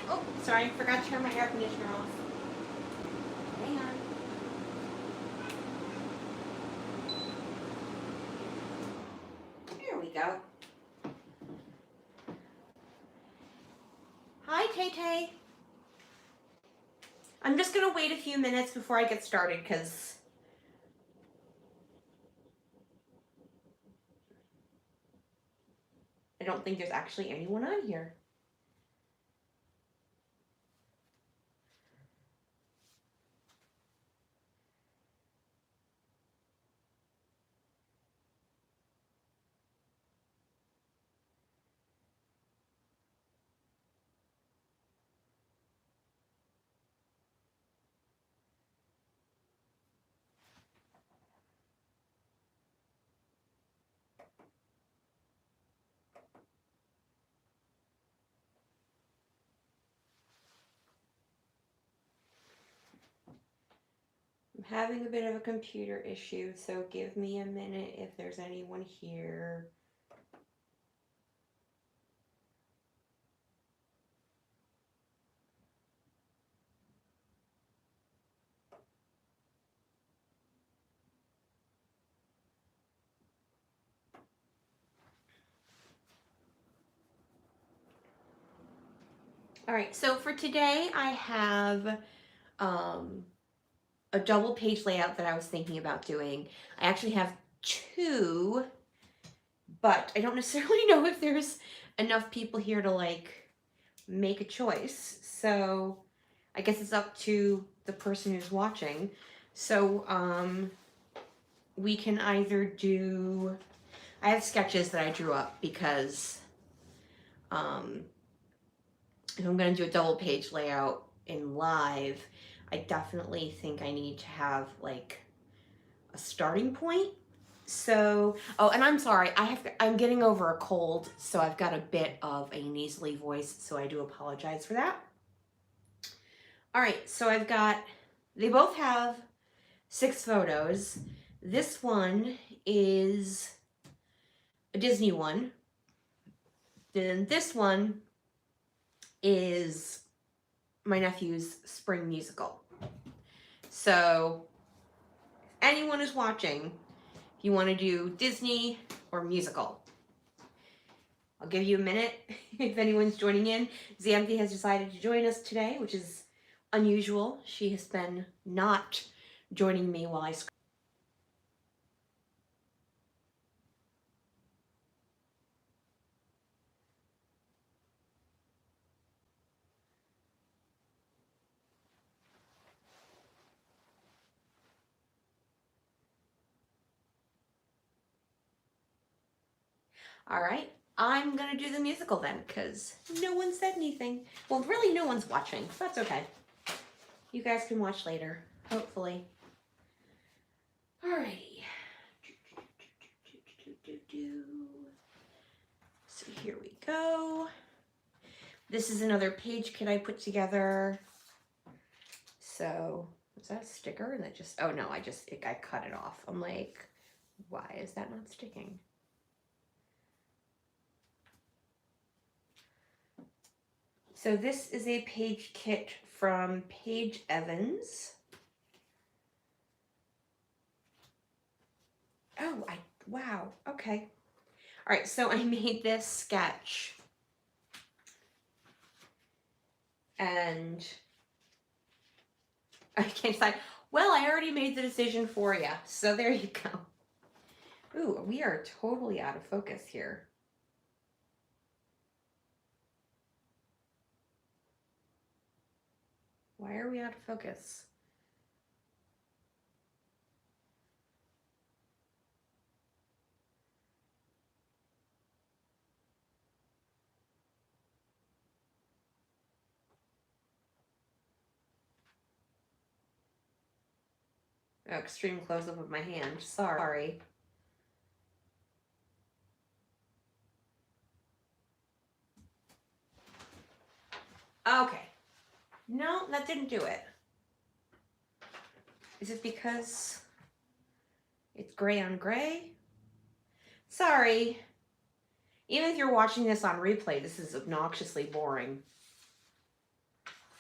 Oh, sorry, I forgot to turn my air conditioner off. Hang on. There we go. Hi, Tay Tay. I'm just gonna wait a few minutes before I get started because I don't think there's actually anyone on here. I'm having a bit of a computer issue, so give me a minute if there's anyone here. All right, so for today I have a double page layout that I was thinking about doing. I actually have two, but I don't necessarily know if there's enough people here to like make a choice. So I guess it's up to the person who's watching. So we can either do, I have sketches that I drew up because if I'm going to do a double page layout in live, I definitely think I need to have like a starting point. So, oh, and I'm sorry, I'm getting over a cold, so I've got a bit of a nasally voice, so I do apologize for that. All right, so they both have 6 photos. This one is a Disney one. Then this one is my nephew's spring musical. So, anyone who's watching, if you want to do Disney or musical, I'll give you a minute if anyone's joining in. Xanthi has decided to join us today, which is unusual. She has been not joining me while I script. All right, I'm gonna do the musical then, because no one said anything. Well, really, no one's watching. That's okay. You guys can watch later, hopefully. Alrighty. So here we go. This is another page kit I put together. So, was that a sticker? And that just, oh no, I cut it off. I'm like, why is that not sticking? So this is a page kit from Paige Evans. Oh, wow, okay. All right, so I made this sketch. And I can't decide. Well, I already made the decision for you, so there you go. Ooh, we are totally out of focus here. Why are we out of focus? Oh, extreme close-up of my hand. Sorry. Okay. No, that didn't do it. Is it because it's gray on gray? Sorry. Even if you're watching this on replay, this is obnoxiously boring.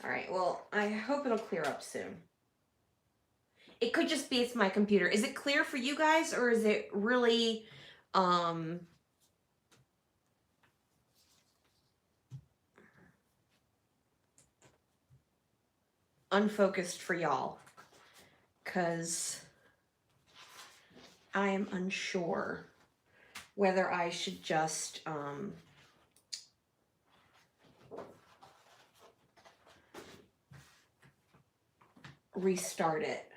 All right, well, I hope it'll clear up soon. It could just be it's my computer. Is it clear for you guys, or is it really unfocused for y'all? Because I am unsure whether I should just restart it,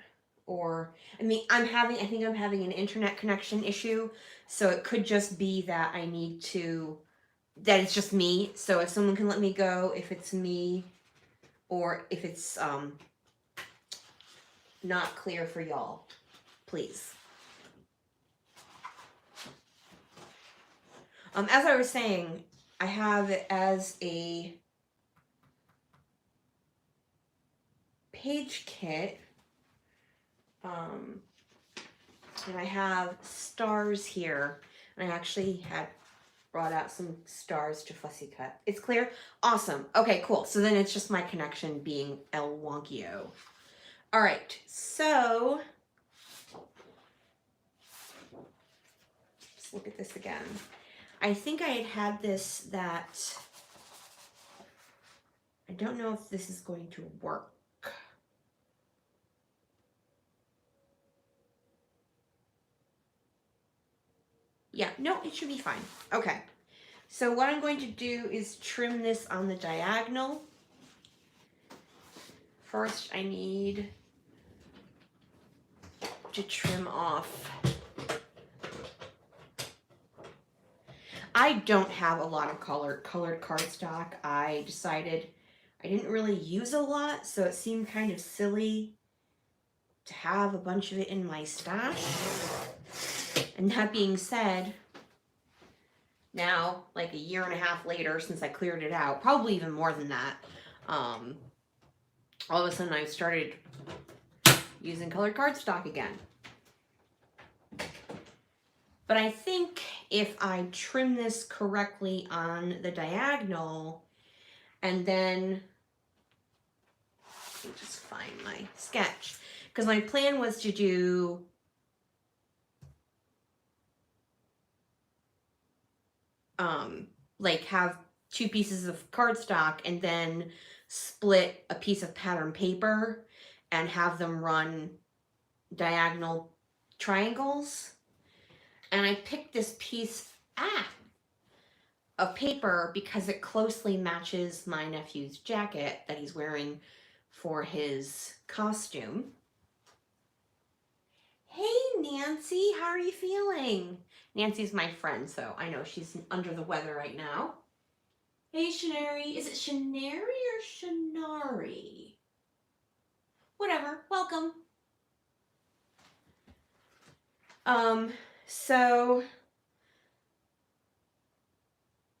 or I think I'm having an internet connection issue, so it could just be that that it's just me. So if someone can let me go if it's me, or if it's not clear for y'all, please. As I was saying, I have it as a page kit, and I have stars here, and I actually had brought out some stars to fussy cut. It's clear? Awesome. Okay, cool. So then it's just my connection being El Wonkio. All right, so let's look at this again. I think I had this that, I don't know if this is going to work. Yeah, no, it should be fine. Okay. So what I'm going to do is trim this on the diagonal. First, I need to trim off. I don't have a lot of colored cardstock. I decided I didn't really use a lot, so it seemed kind of silly to have a bunch of it in my stash. And that being said, now, like a year and a half later, since I cleared it out, probably even more than that, all of a sudden I started using colored cardstock again. But I think if I trim this correctly on the diagonal, and then, let me just find my sketch, because my plan was to do like have two pieces of cardstock and then split a piece of pattern paper and have them run diagonal triangles. And I picked this piece of paper because it closely matches my nephew's jacket that he's wearing for his costume. Hey Nancy, how are you feeling? Nancy's my friend, so I know she's under the weather right now. Hey Shanari, is it Shanari or Shanari? Whatever, welcome. So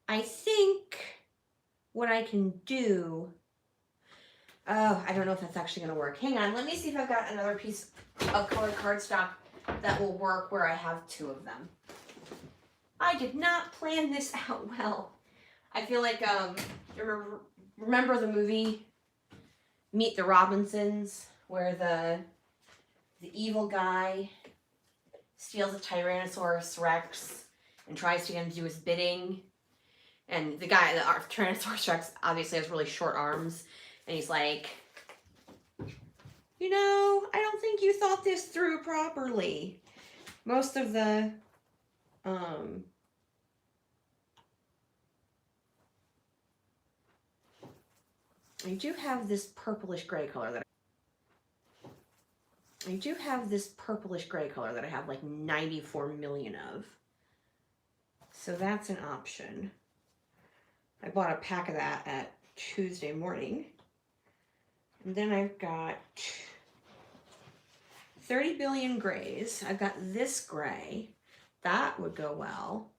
I think what I can do, oh, I don't know if that's actually gonna work. Hang on, let me see if I've got another piece of colored cardstock that will work where I have two of them. I did not plan this out well. I feel like, remember the movie Meet the Robinsons, where the evil guy steals a Tyrannosaurus Rex and tries to get him to do his bidding, and the Tyrannosaurus Rex obviously has really short arms, and he's like, you know, I don't think you thought this through properly. Most of the I do have this purplish gray color that I have like 94 million of. So that's an option. I bought a pack of that at Tuesday morning. And then I've got 30 billion grays. I've got this gray. That would go well.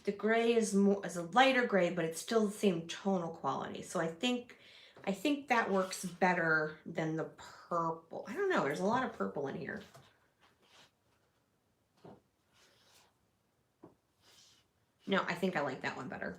The gray is a lighter gray, but it's still the same tonal quality. So I think that works better than the purple. I don't know, there's a lot of purple in here. No, I think I like that one better.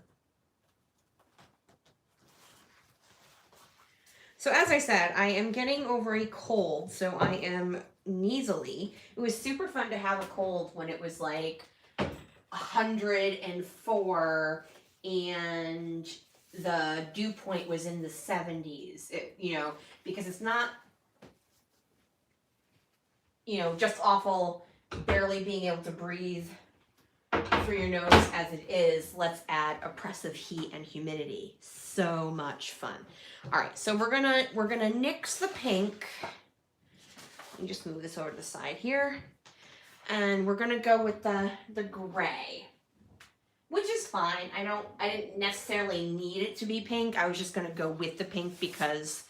So as I said, I am getting over a cold, so I am nasally. It was super fun to have a cold when it was like 104 and the dew point was in the 70s. Because it's not, just awful barely being able to breathe through your nose as it is. Let's add oppressive heat and humidity. So much fun. All right, so we're gonna nix the pink. Let me just move this over to the side here, and we're gonna go with the gray, which is fine. I didn't necessarily need it to be pink. I was just gonna go with the pink because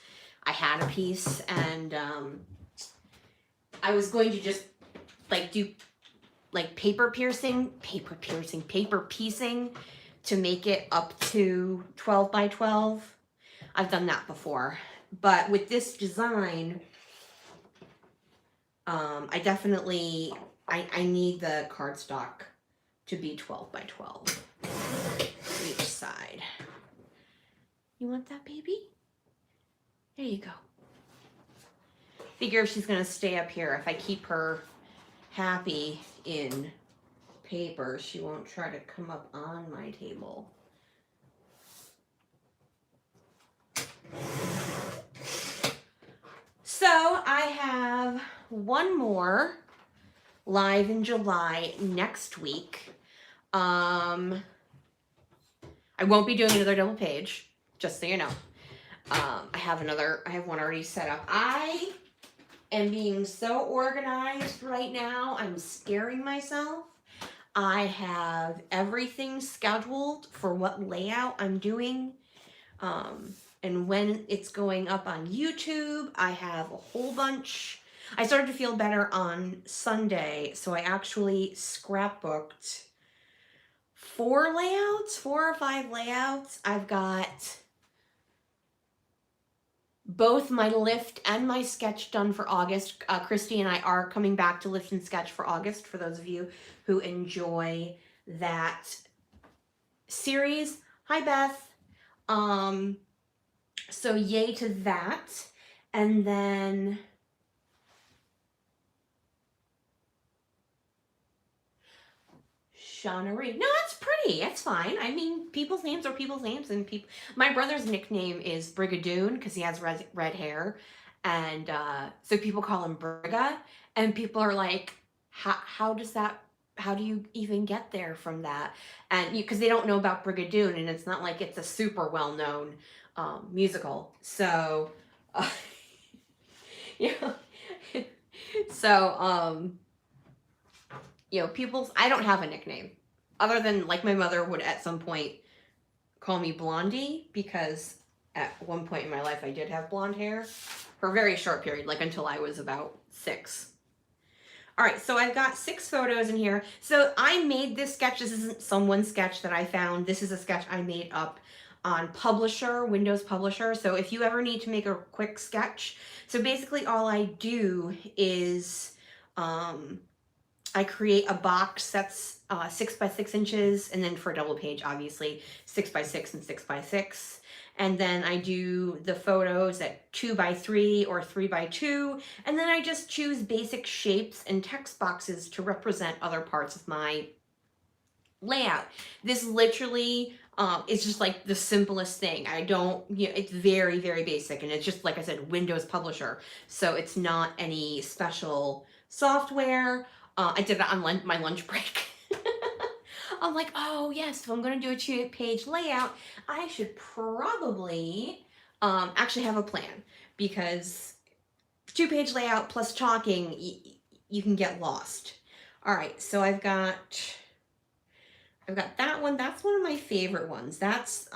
I had a piece, and I was going to just like do like paper piecing to make it up to 12 by 12. I've done that before, but with this design, I definitely, I need the cardstock to be 12 by 12 each side. You want that, baby? There you go. Figure if she's gonna stay up here, if I keep her happy in paper, she won't try to come up on my table. So I have one more live in July next week. I won't be doing another double page, just so you know. I have one already set up. I am being so organized right now. I'm scaring myself. I have everything scheduled for what layout I'm doing. And when it's going up on YouTube, I have a whole bunch. I started to feel better on Sunday, so I actually scrapbooked 4 or 5 layouts. I've got both my lift and my sketch done for August. Christy and I are coming back to lift and sketch for August, for those of you who enjoy that series. Hi, Beth. So yay to that. And then Shawnery. No, that's pretty. It's fine. I mean, people's names are people's names, and my brother's nickname is Brigadoon because he has red hair, and so people call him Briga, and people are like, how do you even get there from that? And because they don't know about Brigadoon, and it's not like it's a super well known musical. So, yeah. So, I don't have a nickname other than like my mother would at some point call me Blondie because at one point in my life I did have blonde hair for a very short period, like until I was about 6. All right, so I've got 6 photos in here. So I made this sketch. This isn't someone's sketch that I found. This is a sketch I made up on Publisher, Windows Publisher. So if you ever need to make a quick sketch, so basically all I do is I create a box that's 6 by 6 inches, and then for a double page, obviously 6 by 6 and 6 by 6. And then I do the photos at 2 by 3 or 3 by 2. And then I just choose basic shapes and text boxes to represent other parts of my layout. This literally is just like the simplest thing. It's very, very basic. And it's just, like I said, Windows Publisher. So it's not any special software. I did it on my lunch break. I'm like, oh yes, if I'm going to do a 2-page layout, I should probably actually have a plan, because 2-page layout plus talking, you can get lost. All right, so I've got that one. That's one of my favorite ones. That's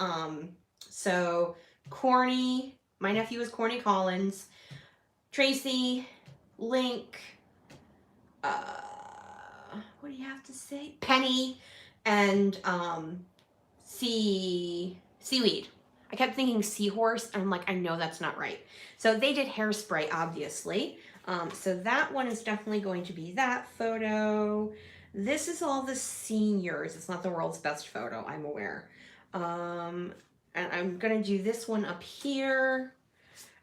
so Corny. My nephew is Corny Collins. Tracy, Link. What do you have to say? Penny and Seaweed. I kept thinking Seahorse, and I'm like, I know that's not right. So they did Hairspray, obviously. So that one is definitely going to be that photo. This is all the seniors. It's not the world's best photo, I'm aware. And I'm gonna do this one up here.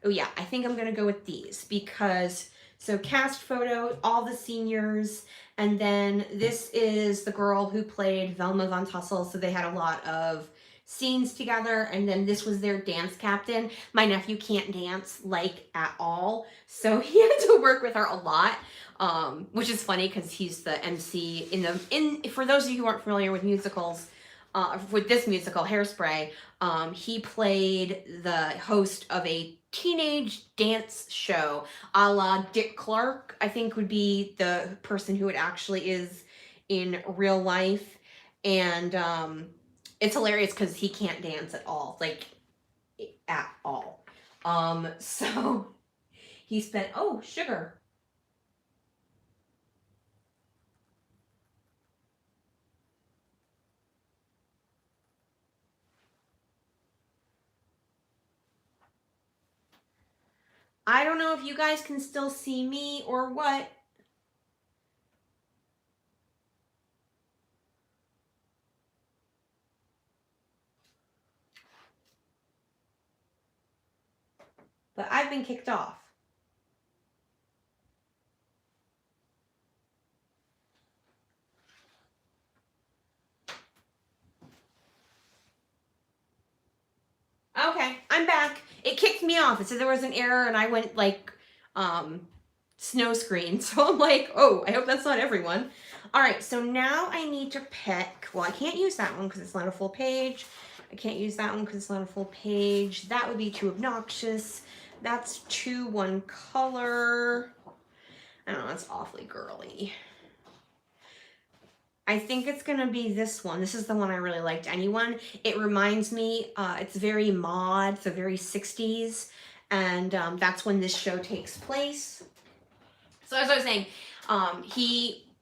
Oh yeah, I think I'm gonna go with these because, so cast photo, all the seniors, and then this is the girl who played Velma Von Tussle, so they had a lot of scenes together, and then this was their dance captain. My nephew can't dance like at all, so he had to work with her a lot, which is funny because he's the MC for those of you who aren't familiar with musicals, with this musical, Hairspray, he played the host of a teenage dance show a la Dick Clark, I think would be the person who it actually is in real life. And it's hilarious because he can't dance at all, like at all. So he spent, oh, sugar. I don't know if you guys can still see me or what. But I've been kicked off. Okay, I'm back. It kicked me off. It said there was an error and I went like snow screen. So I'm like, oh, I hope that's not everyone. All right, so now I need to pick, well, I can't use that one because it's not a full page. I can't use that one because it's not a full page. That would be too obnoxious. That's too one color. I don't know, that's awfully girly. I think it's gonna be this one. This is the one I really liked. Anyone? It reminds me, it's very mod, so very 60s, and that's when this show takes place. So as I was saying,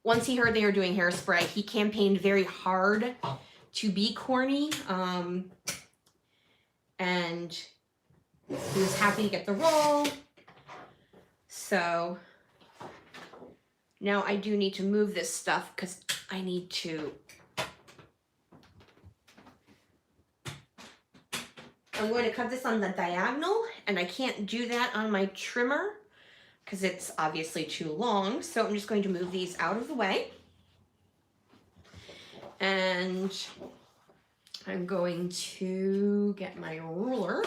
once he heard they were doing Hairspray, he campaigned very hard to be corny, and he was happy to get the role. So now I do need to move this stuff because I need to, I'm going to cut this on the diagonal, and I can't do that on my trimmer because it's obviously too long. So I'm just going to move these out of the way. And I'm going to get my ruler.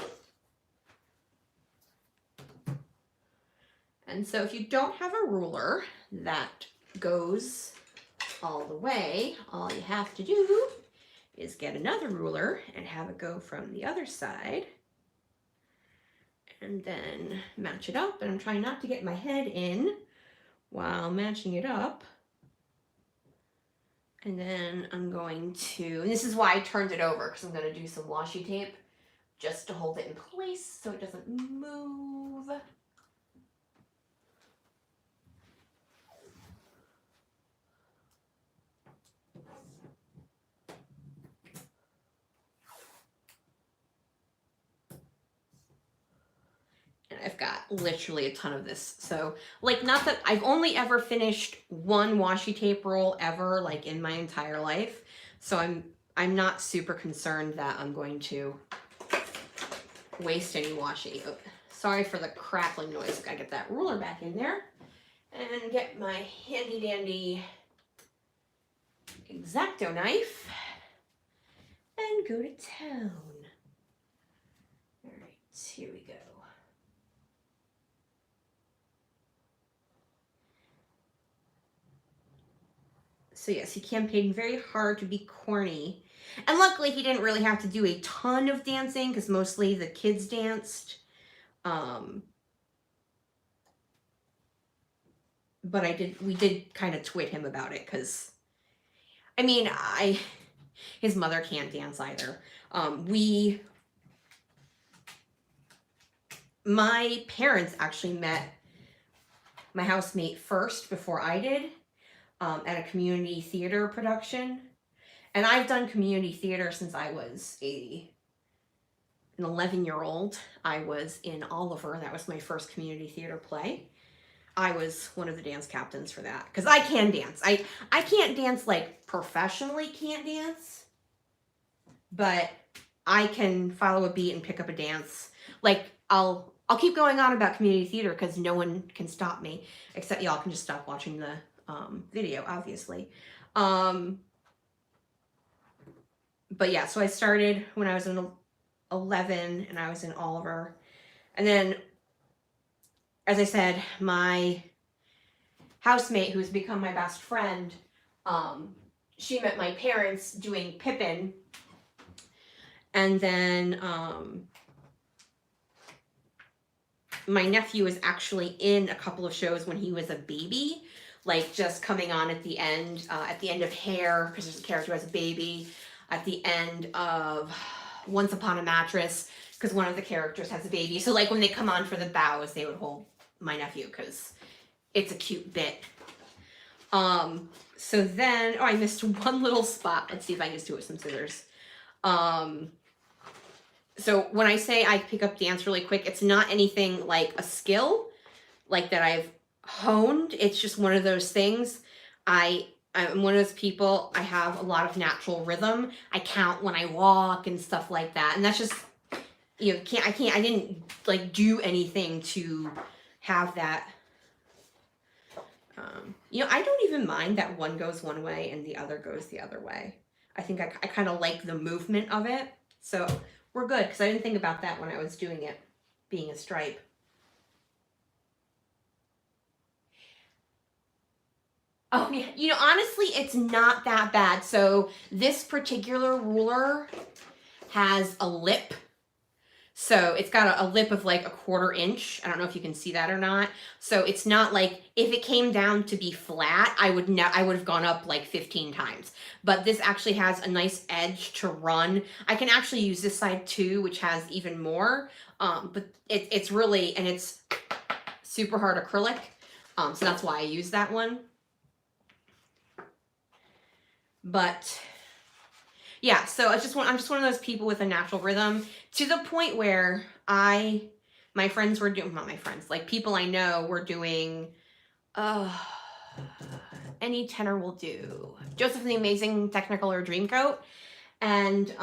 And so if you don't have a ruler that goes all the way, all you have to do is get another ruler and have it go from the other side and then match it up. And I'm trying not to get my head in while matching it up. And then I'm going to, and this is why I turned it over, because I'm going to do some washi tape just to hold it in place so it doesn't move. I've got literally a ton of this. So like, not that I've only ever finished one washi tape roll ever, like in my entire life. So I'm not super concerned that I'm going to waste any washi. Oh, sorry for the crackling noise. I gotta get that ruler back in there and get my handy dandy X-Acto knife and go to town. All right, here we go. So yes, he campaigned very hard to be corny. And luckily he didn't really have to do a ton of dancing because mostly the kids danced. But we did kind of twit him about it because, I mean, his mother can't dance either. My parents actually met my housemate first before I did. At a community theater production. And I've done community theater since I was an 11-year-old. I was in Oliver. That was my first community theater play. I was one of the dance captains for that because I can dance. I can't dance like professionally can't dance, but I can follow a beat and pick up a dance. Like I'll I'll keep going on about community theater because no one can stop me, except y'all can just stop watching the video, obviously. But yeah, so I started when I was in 11 and I was in Oliver. And then, as I said, my housemate, who's become my best friend, she met my parents doing Pippin. And then my nephew was actually in a couple of shows when he was a baby, like just coming on at the end of Hair, because there's a character who has a baby, at the end of Once Upon a Mattress, because one of the characters has a baby. So like when they come on for the bows, they would hold my nephew because it's a cute bit. So then, I missed one little spot. Let's see if I can just do it with some scissors. So when I say I pick up dance really quick, it's not anything like a skill, like that I've honed. It's just one of those things. I'm one of those people, I have a lot of natural rhythm. I count when I walk and stuff like that. And that's just, I didn't like do anything to have that. I don't even mind that one goes one way and the other goes the other way. I think I kind of like the movement of it. So we're good, because I didn't think about that when I was doing it, being a stripe. Oh, yeah. Honestly, it's not that bad. So this particular ruler has a lip. So it's got a lip of like 1/4 inch. I don't know if you can see that or not. So it's not like, if it came down to be flat, I would have gone up like 15 times. But this actually has a nice edge to run. I can actually use this side too, which has even more. But it's really, and it's super hard acrylic. So that's why I use that one. But yeah, so I'm just one of those people with a natural rhythm, to the point where my friends were doing, not my friends, like people I know were doing, any tenor will do, Joseph and the Amazing Technicolor Dreamcoat, and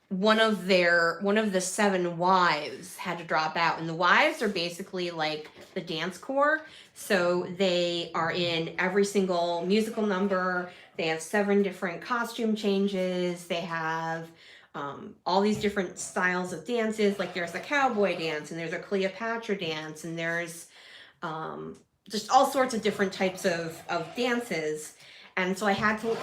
one of the 7 wives had to drop out, and the wives are basically like the dance corps. So they are in every single musical number. They have 7 different costume changes. They have all these different styles of dances. Like there's a cowboy dance, and there's a Cleopatra dance, and there's just all sorts of different types of dances. And so I had to,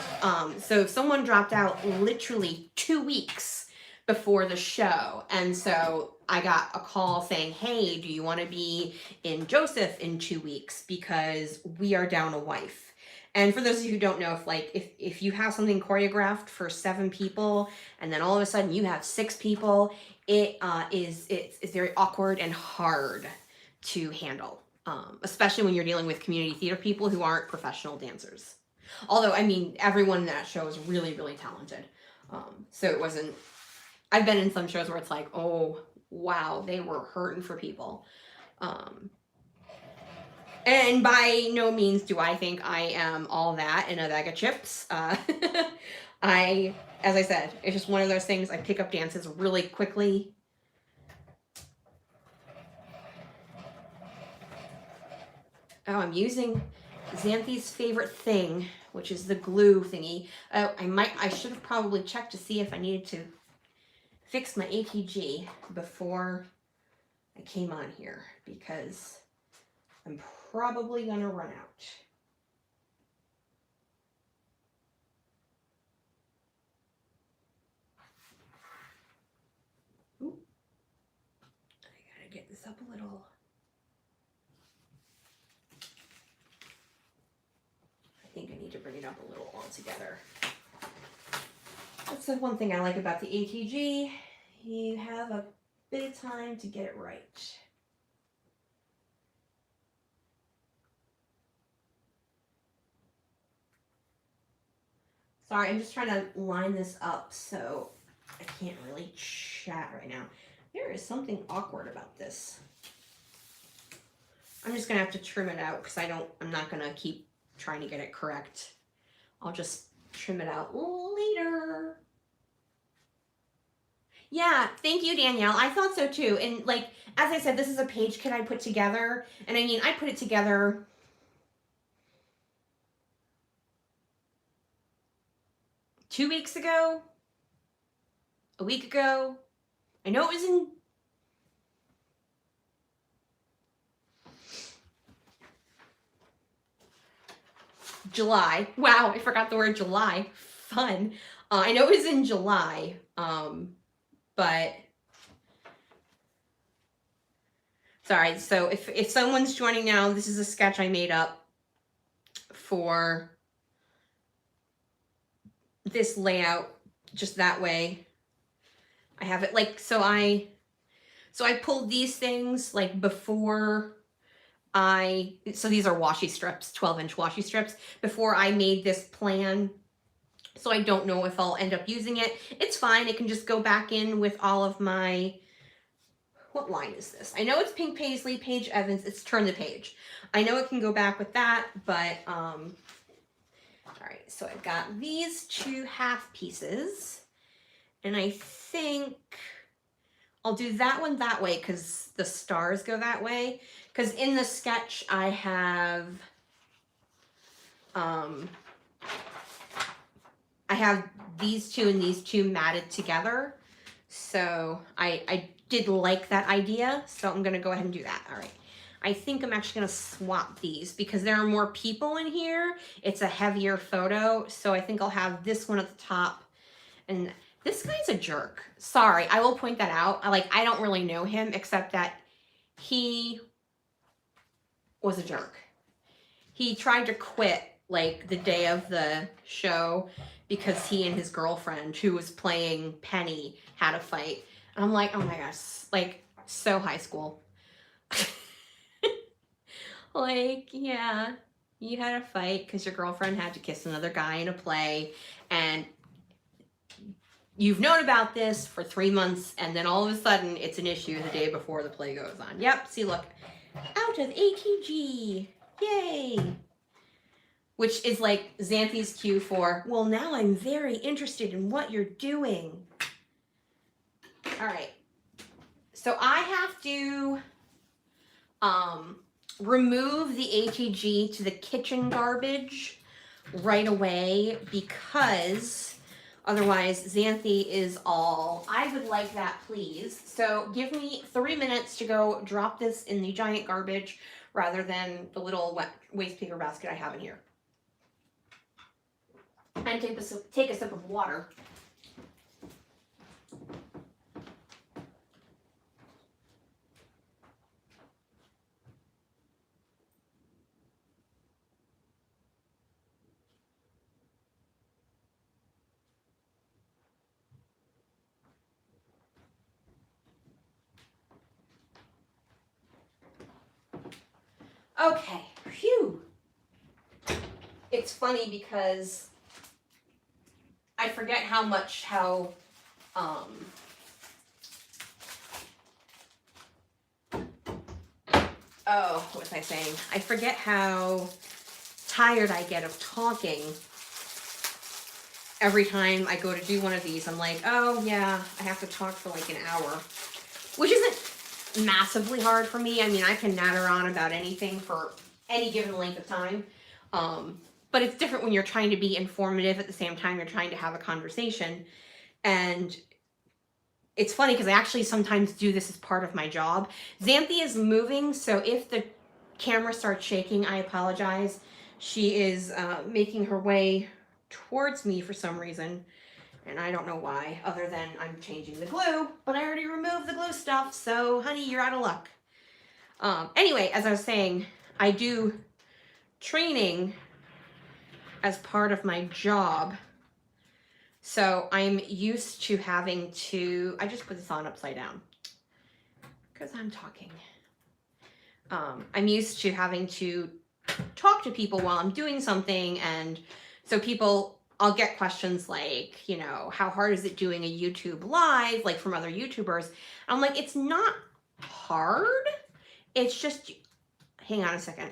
so someone dropped out literally 2 weeks before the show. And so I got a call saying, hey, do you want to be in Joseph in 2 weeks? Because we are down a wife. And for those of you who don't know, if you have something choreographed for 7 people, and then all of a sudden you have 6 people, it's very awkward and hard to handle. Especially when you're dealing with community theater people who aren't professional dancers. Although, I mean, everyone in that show is really, really talented. So it wasn't, I've been in some shows where it's like, oh, wow, they were hurting for people. And by no means do I think I am all that in a bag of chips. As I said, it's just one of those things. I pick up dances really quickly. Oh, I'm using Xanthi's favorite thing, which is the glue thingy. I should have probably checked to see if I needed to fix my ATG before I came on here, because I'm probably gonna run out. Ooh. I gotta get this up a little. I think I need to bring it up a little altogether. That's the one thing I like about the ATG. You have a bit of time to get it right. Sorry, I'm just trying to line this up, so I can't really chat right now. There is something awkward about this. I'm just gonna have to trim it out because I'm not gonna keep trying to get it correct. I'll just trim it out later. Yeah, thank you, Danielle. I thought so too. And like, as I said, this is a page kit I put together. And I mean, I put it together 2 weeks ago, a week ago. I know it was in July. Wow, I forgot the word July. Fun. I know it was in July, but sorry. So if someone's joining now, this is a sketch I made up for this layout, just that way. I have it like, so I pulled these things like before so these are washi strips, 12-inch washi strips, before I made this plan. So I don't know if I'll end up using it. It's fine. It can just go back in with all of my, what line is this? I know it's Pink Paisley, Paige Evans. It's Turn the Page. I know it can go back with that, but, all right. So I've got these 2 half pieces, and I think I'll do that one that way because the stars go that way. Because in the sketch I have, I have these 2 and these 2 matted together. So I did like that idea. So I'm going to go ahead and do that. All right. I think I'm actually going to swap these because there are more people in here. It's a heavier photo. So I think I'll have this one at the top. And this guy's a jerk. Sorry. I will point that out. I don't really know him except that he was a jerk. He tried to quit like the day of the show because he and his girlfriend, who was playing Penny, had a fight. And I'm like, oh my gosh, like so high school. Like, yeah, you had a fight because your girlfriend had to kiss another guy in a play, and you've known about this for 3 months, and then all of a sudden it's an issue the day before the play goes on. Yep, see, look, out of ATG, yay. Which is like Xanthi's cue for, well, now I'm very interested in what you're doing. All right. So I have to remove the ATG to the kitchen garbage right away because otherwise Xanthi is all, I would like that, please. So give me 3 minutes to go drop this in the giant garbage rather than the little waste paper basket I have in here. And take a sip of water. Okay, phew. It's funny because I forget how what was I saying? I forget how tired I get of talking every time I go to do one of these. I'm like, oh yeah, I have to talk for like an hour, which isn't massively hard for me. I mean, I can natter on about anything for any given length of time. But it's different when you're trying to be informative at the same time you're trying to have a conversation. And it's funny because I actually sometimes do this as part of my job. Xanthi is moving, so if the camera starts shaking, I apologize. She is making her way towards me for some reason, and I don't know why, other than I'm changing the glue, but I already removed the glue stuff, so honey, you're out of luck. Anyway, as I was saying, I do training as part of my job. So I'm used to having to, I just put this on upside down because I'm talking. I'm used to having to talk to people while I'm doing something. And so I'll get questions like, you know, how hard is it doing a YouTube live, like from other YouTubers? I'm like, it's not hard. It's just, hang on a second.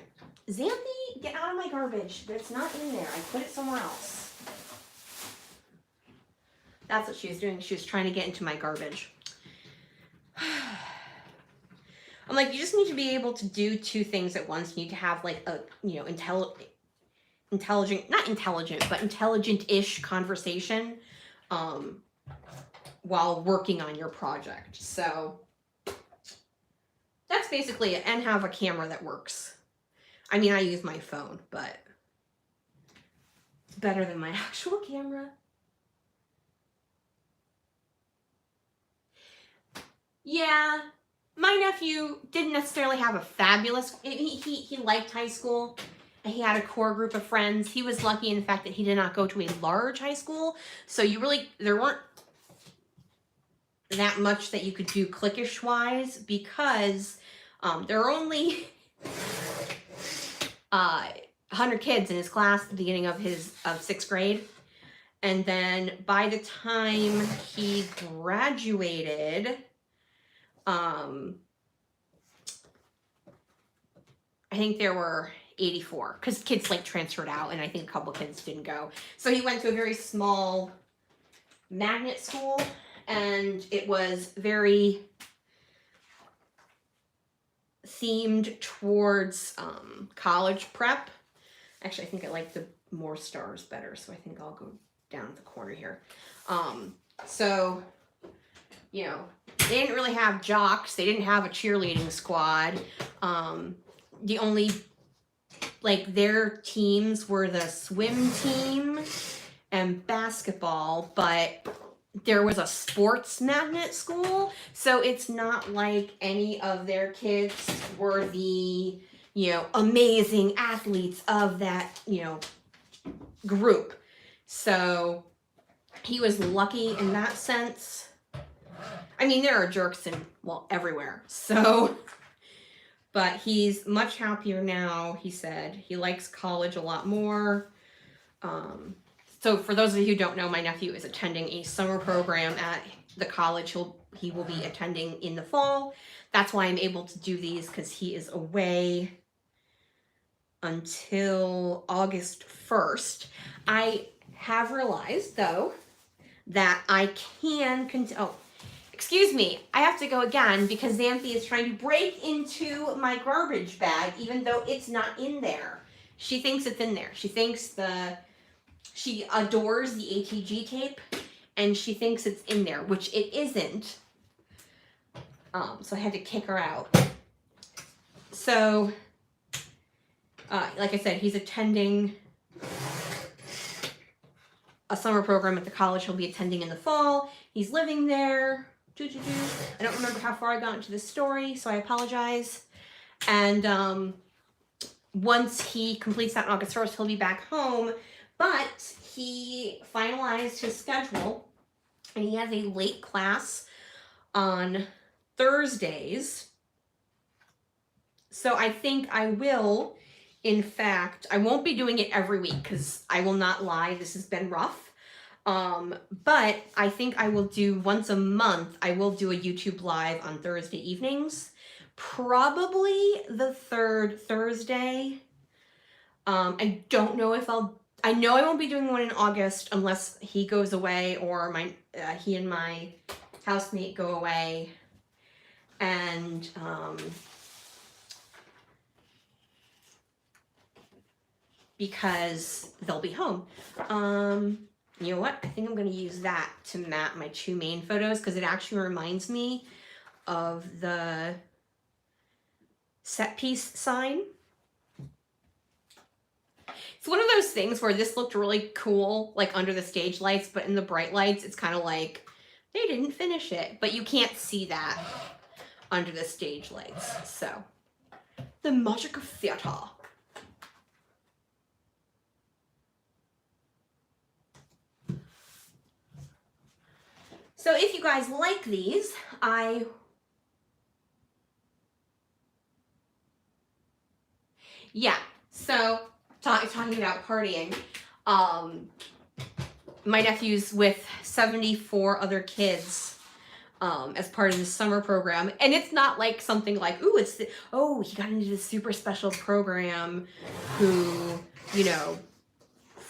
Xanthi, get out of my garbage. It's not in there. I put it somewhere else. That's what she was doing. She was trying to get into my garbage. I'm like, you just need to be able to do two things at once. You need to have like a, you know, intelligent, not intelligent, but intelligent-ish conversation while working on your project. So that's basically it. And have a camera that works. I mean, I use my phone, but it's better than my actual camera. Yeah, my nephew didn't necessarily have a fabulous, he liked high school. He had a core group of friends. He was lucky in the fact that he did not go to a large high school. So there weren't that much that you could do cliquish wise, because there are only 100 kids in his class at the beginning of sixth grade. And then by the time he graduated, I think there were 84, because kids like transferred out, and I think a couple kids didn't go. So he went to a very small magnet school, and it was very themed towards college prep. Actually, I think I like the more stars better, so I think I'll go down at the corner here. So, you know, they didn't really have jocks. They didn't have a cheerleading squad. The only, like, their teams were the swim team and basketball, but there was a sports magnet school, so it's not like any of their kids were the, you know, amazing athletes of that, you know, group. So he was lucky in that sense. I mean, there are jerks in, well, everywhere. So, but he's much happier now, he said. He likes college a lot more. So for those of you who don't know, my nephew is attending a summer program at the college he will be attending in the fall. That's why I'm able to do these, because he is away until August 1st. I have realized, though, that I can excuse me, I have to go again because Xanthi is trying to break into my garbage bag, even though it's not in there. She thinks it's in there. She thinks she adores the ATG tape, and she thinks it's in there, which it isn't. So I had to kick her out. So, like I said, he's attending a summer program at the college he'll be attending in the fall. He's living there. I don't remember how far I got into this story, so I apologize. And once he completes that on August 1st, he'll be back home. But he finalized his schedule, and he has a late class on Thursdays. So I think I will, in fact, I won't be doing it every week because I will not lie, this has been rough. But I think I will do once a month, I will do a YouTube live on Thursday evenings. Probably the third Thursday. I don't know if I know I won't be doing one in August unless he goes away or he and my housemate go away. And because they'll be home. You know what? I think I'm going to use that to map my two main photos because it actually reminds me of the set piece sign. It's one of those things where this looked really cool, like under the stage lights, but in the bright lights, it's kind of like they didn't finish it, but you can't see that under the stage lights. So, the magic of theater. So if you guys like these, so talking about partying, my nephew's with 74 other kids as part of the summer program, and it's not like something like, ooh, he got into this super special program who, you know,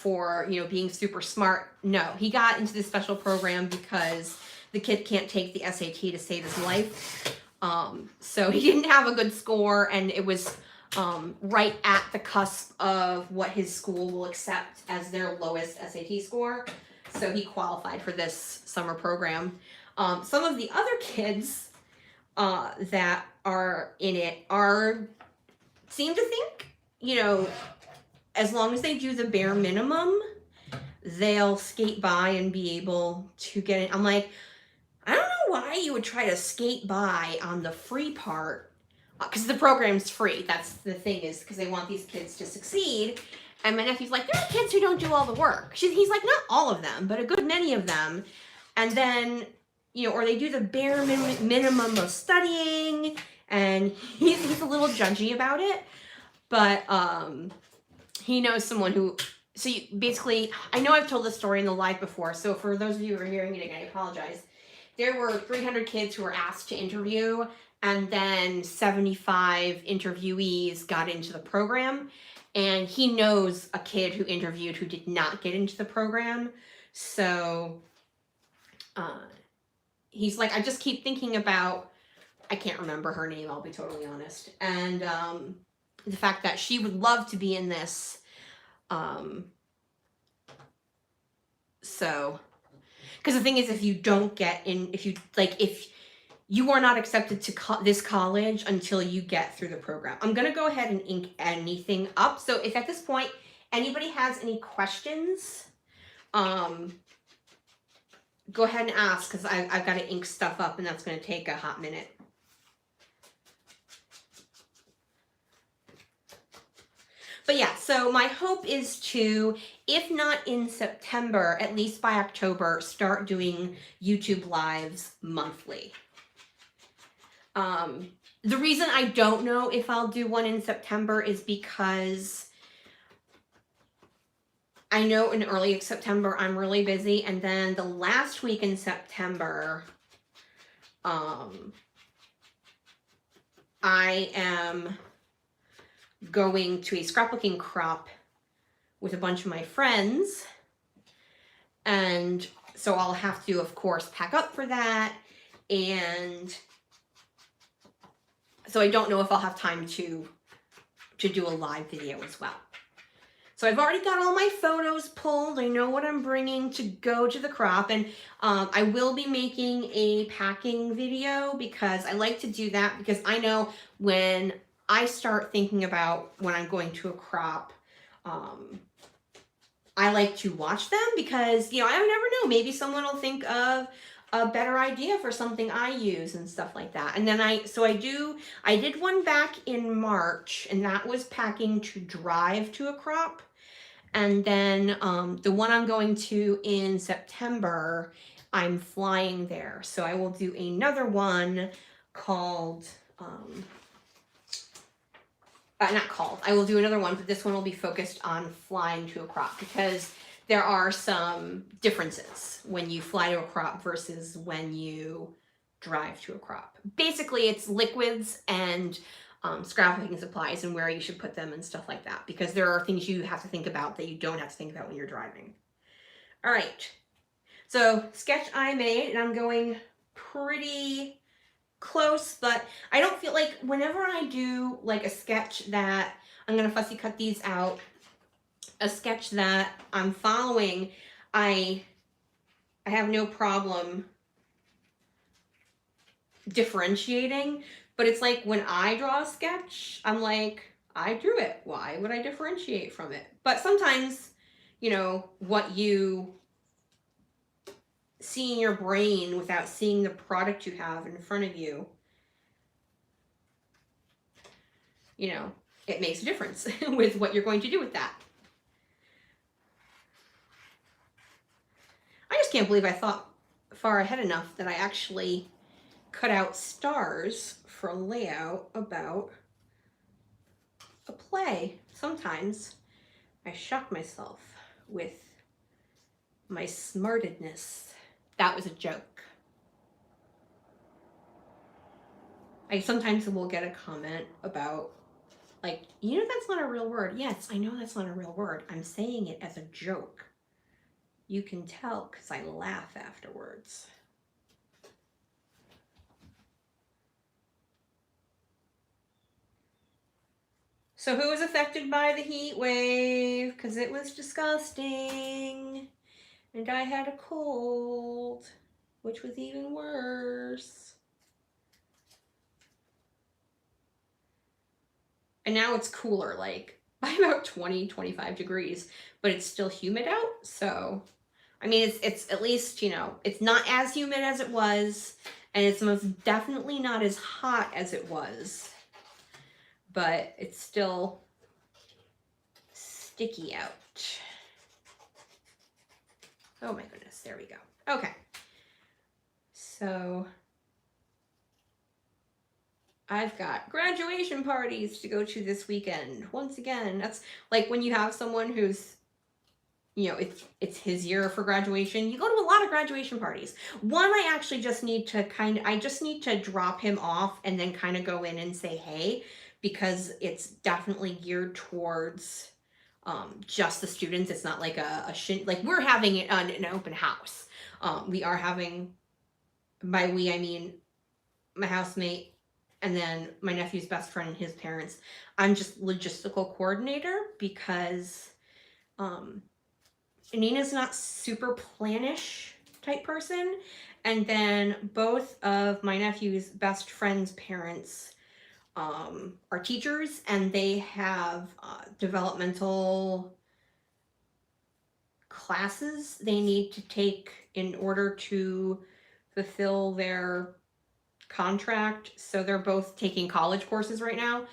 for, you know, being super smart. No, he got into this special program because the kid can't take the SAT to save his life. So he didn't have a good score, and it was right at the cusp of what his school will accept as their lowest SAT score. So he qualified for this summer program. Some of the other kids that are in it seem to think, you know, as long as they do the bare minimum, they'll skate by and be able to get it. I'm like, I don't know why you would try to skate by on the free part, because the program's free. That's the thing, is because they want these kids to succeed. And my nephew's like, there are kids who don't do all the work. He's like, not all of them, but a good many of them. And then, you know, or they do the bare minimum of studying, and he's a little judgy about it. But he knows someone who, so basically, I know I've told this story in the live before, so for those of you who are hearing it again, I apologize. There were 300 kids who were asked to interview, and then 75 interviewees got into the program. And he knows a kid who interviewed who did not get into the program. So he's like, I just keep thinking about, I can't remember her name, I'll be totally honest. And the fact that she would love to be in this. So, because the thing is, if you don't get in, if you are not accepted to this college until you get through the program. I'm going to go ahead and ink anything up. So if at this point anybody has any questions, go ahead and ask, because I've got to ink stuff up, and that's going to take a hot minute. But yeah, so my hope is to, if not in September, at least by October, start doing YouTube lives monthly. The reason I don't know if I'll do one in September is because I know in early September I'm really busy, and then the last week in September, I am going to a scrapbooking crop with a bunch of my friends, and so I'll have to, of course, pack up for that, and so I don't know if I'll have time to do a live video as well. So I've already got all my photos pulled. I know what I'm bringing to go to the crop, and I will be making a packing video, because I like to do that, because I know when I start thinking about when I'm going to a crop, I like to watch them, because, you know, I never know, maybe someone will think of a better idea for something I use and stuff like that. And then I did one back in March, and that was packing to drive to a crop. And then the one I'm going to in September, I'm flying there. So I will do another one called, I will do another one, but this one will be focused on flying to a crop, because there are some differences when you fly to a crop versus when you drive to a crop. Basically, it's liquids and scrapbooking supplies and where you should put them and stuff like that, because there are things you have to think about that you don't have to think about when you're driving. All right, so sketch I made, and I'm going pretty close, but I don't feel like whenever I do like a sketch that I'm gonna fussy cut these out, a sketch that I'm following, I have no problem differentiating. But it's like when I draw a sketch, I'm like, I drew it. Why would I differentiate from it? But sometimes, you know, what you see in your brain without seeing the product you have in front of you, you know, it makes a difference with what you're going to do with that. I just can't believe I thought far ahead enough that I actually cut out stars for layout about a play. Sometimes I shock myself with my smartedness. That was a joke. I sometimes will get a comment about Like, you know, that's not a real word. Yes, I know that's not a real word. I'm saying it as a joke. You can tell because I laugh afterwards. So who was affected by the heat wave? Because it was disgusting. And I had a cold, which was even worse. And now it's cooler, like by about 20, 25 degrees, but it's still humid out. So, I mean, it's at least, you know, it's not as humid as it was, and it's most definitely not as hot as it was, but it's still sticky out. Oh my goodness, there we go. Okay. So I've got graduation parties to go to this weekend. Once again, that's like when you have someone who's, you know, it's his year for graduation. You go to a lot of graduation parties. One, I actually just need to I just need to drop him off and then kind of go in and say, hey, because it's definitely geared towards just the students. It's not like like we're having it on an open house. We are having, by we, I mean my housemate and then my nephew's best friend and his parents. I'm just logistical coordinator because Nina's not super plannish type person. And then both of my nephew's best friend's parents are teachers, and they have developmental classes they need to take in order to fulfill their contract. So they're both taking college courses right now.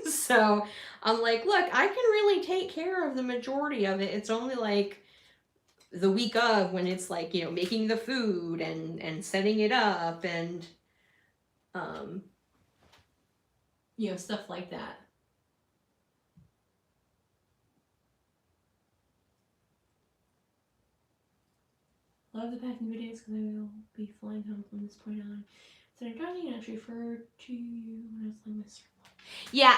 So I'm like, look, I can really take care of the majority of it. It's only like the week of when it's like, you know, making the food and setting it up and you know, stuff like that. Love the packing videos because I will be flying home from this point on. So I'm talking and actually referred to you when I was like Mr. Yeah,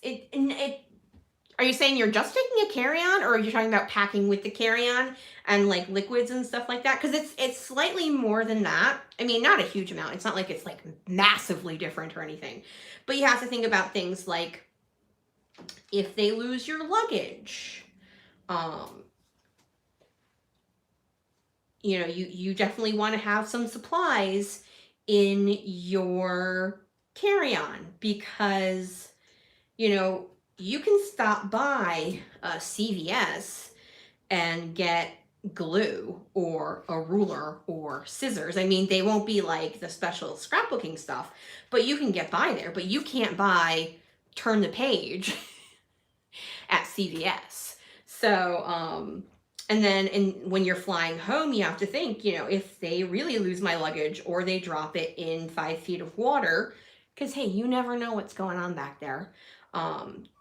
it. Are you saying you're just taking a carry-on, or are you talking about packing with the carry-on and like liquids and stuff like that? Because it's slightly more than that. I mean, not a huge amount. It's not like it's like massively different or anything. But you have to think about things like if they lose your luggage, you know, you definitely want to have some supplies in your carry-on because, you know, you can stop by CVS and get glue or a ruler or scissors. I mean, they won't be like the special scrapbooking stuff, but you can get by there. But you can't buy Turn the Page at CVS. So, and then when you're flying home, you have to think, you know, if they really lose my luggage or they drop it in 5 feet of water, because hey, you never know what's going on back there.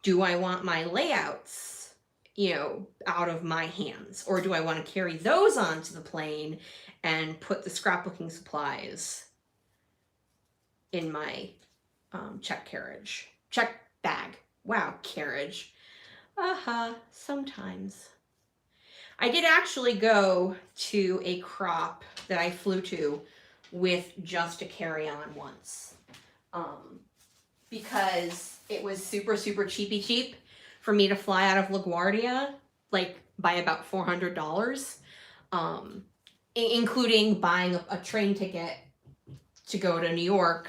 Do I want my layouts, you know, out of my hands, or do I want to carry those onto the plane and put the scrapbooking supplies in my check bag? Wow, carriage. Sometimes. I did actually go to a crop that I flew to with just a carry-on once. Because it was super, super cheap for me to fly out of LaGuardia, like by about $400, including buying a train ticket to go to New York,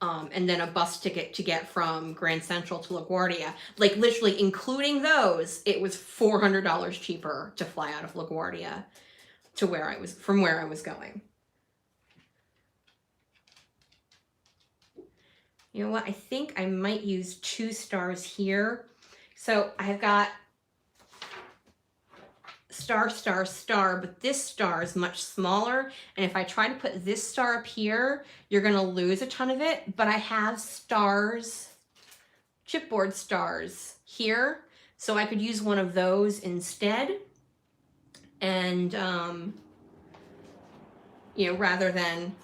and then a bus ticket to get from Grand Central to LaGuardia. Like literally including those, it was $400 cheaper to fly out of LaGuardia to from where I was going. You know what? I think I might use 2 stars here. So I've got star, star, star, but this star is much smaller. And if I try to put this star up here, you're going to lose a ton of it. But I have stars, chipboard stars here. So I could use one of those instead. And, you know, rather than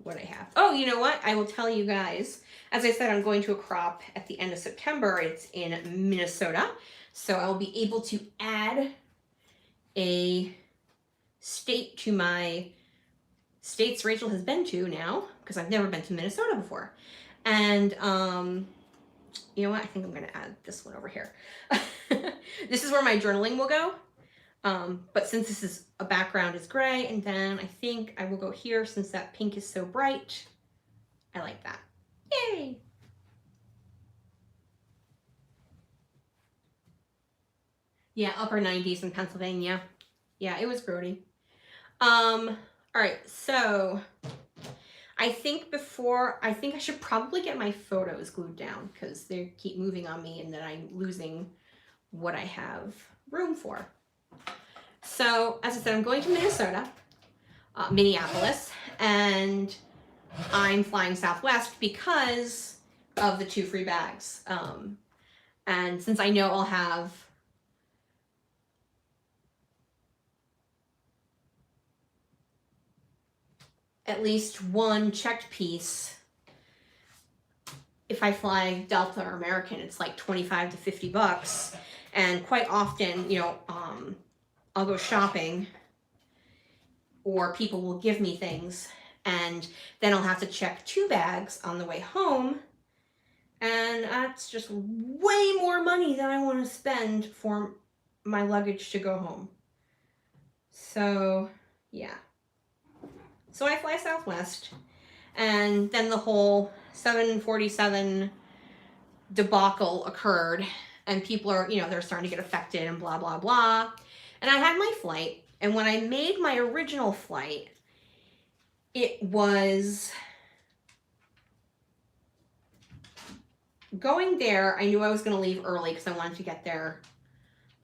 what I have. Oh, you know what? I will tell you guys. As I said, I'm going to a crop at the end of September. It's in Minnesota. So I will be able to add a state to my states Rachel has been to now, because I've never been to Minnesota before. And you know what? I think I'm going to add this one over here. This is where my journaling will go. But since this is a background is gray, and then I think I will go here since that pink is so bright. I like that. Yay! Yeah, upper 90s in Pennsylvania. Yeah, it was grody. All right, so I think I should probably get my photos glued down because they keep moving on me and then I'm losing what I have room for. So, as I said, I'm going to Minnesota, Minneapolis, and I'm flying Southwest because of the 2 free bags. And since I know I'll have at least one checked piece, if I fly Delta or American, it's like 25 to 50 bucks. And quite often, you know, I'll go shopping or people will give me things and then I'll have to check 2 bags on the way home. And that's just way more money than I want to spend for my luggage to go home. So, yeah. So I fly Southwest, and then the whole 747 debacle occurred, and people are, you know, they're starting to get affected and blah, blah, blah. And I had my flight, and when I made my original flight, it was going there. I knew I was going to leave early because I wanted to get there.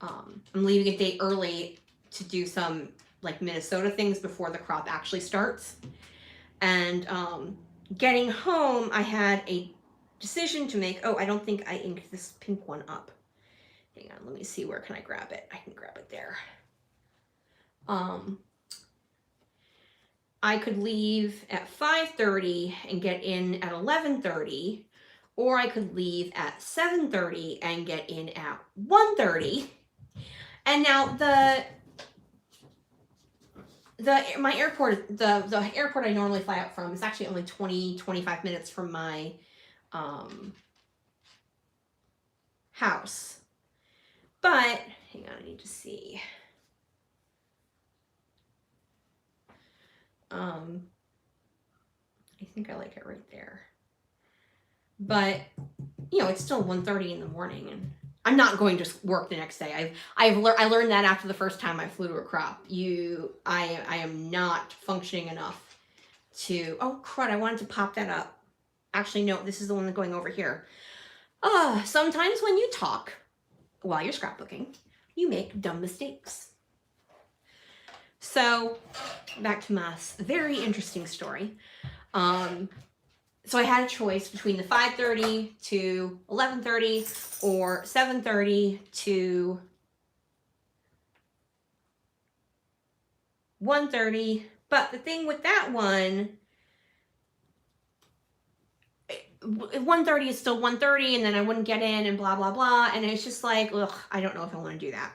I'm leaving a day early to do some like Minnesota things before the crop actually starts. And getting home, I had a decision to make. Oh, I don't think I inked this pink one up. Hang on, let me see, where can I grab it? I can grab it there. I could leave at 5:30 and get in at 11:30, or I could leave at 7:30 and get in at 1:30. And now my airport, the airport I normally fly out from is actually only 25 minutes from my house. But hang on, I need to see. I think I like it right there. But you know, it's still 1:30 in the morning, and I'm not going to work the next day. I learned that after the first time I flew to a crop. I am not functioning enough to. Oh crud! I wanted to pop that up. Actually, no. This is the one that's going over here. Sometimes when you talk while you're scrapbooking, you make dumb mistakes. So, back to my very interesting story. So I had a choice between the 5:30 to 11:30 or 7:30 to 1:30. But the thing with that one, 1:30 is still 1:30, and then I wouldn't get in and blah, blah, blah. And it's just like, ugh, I don't know if I want to do that.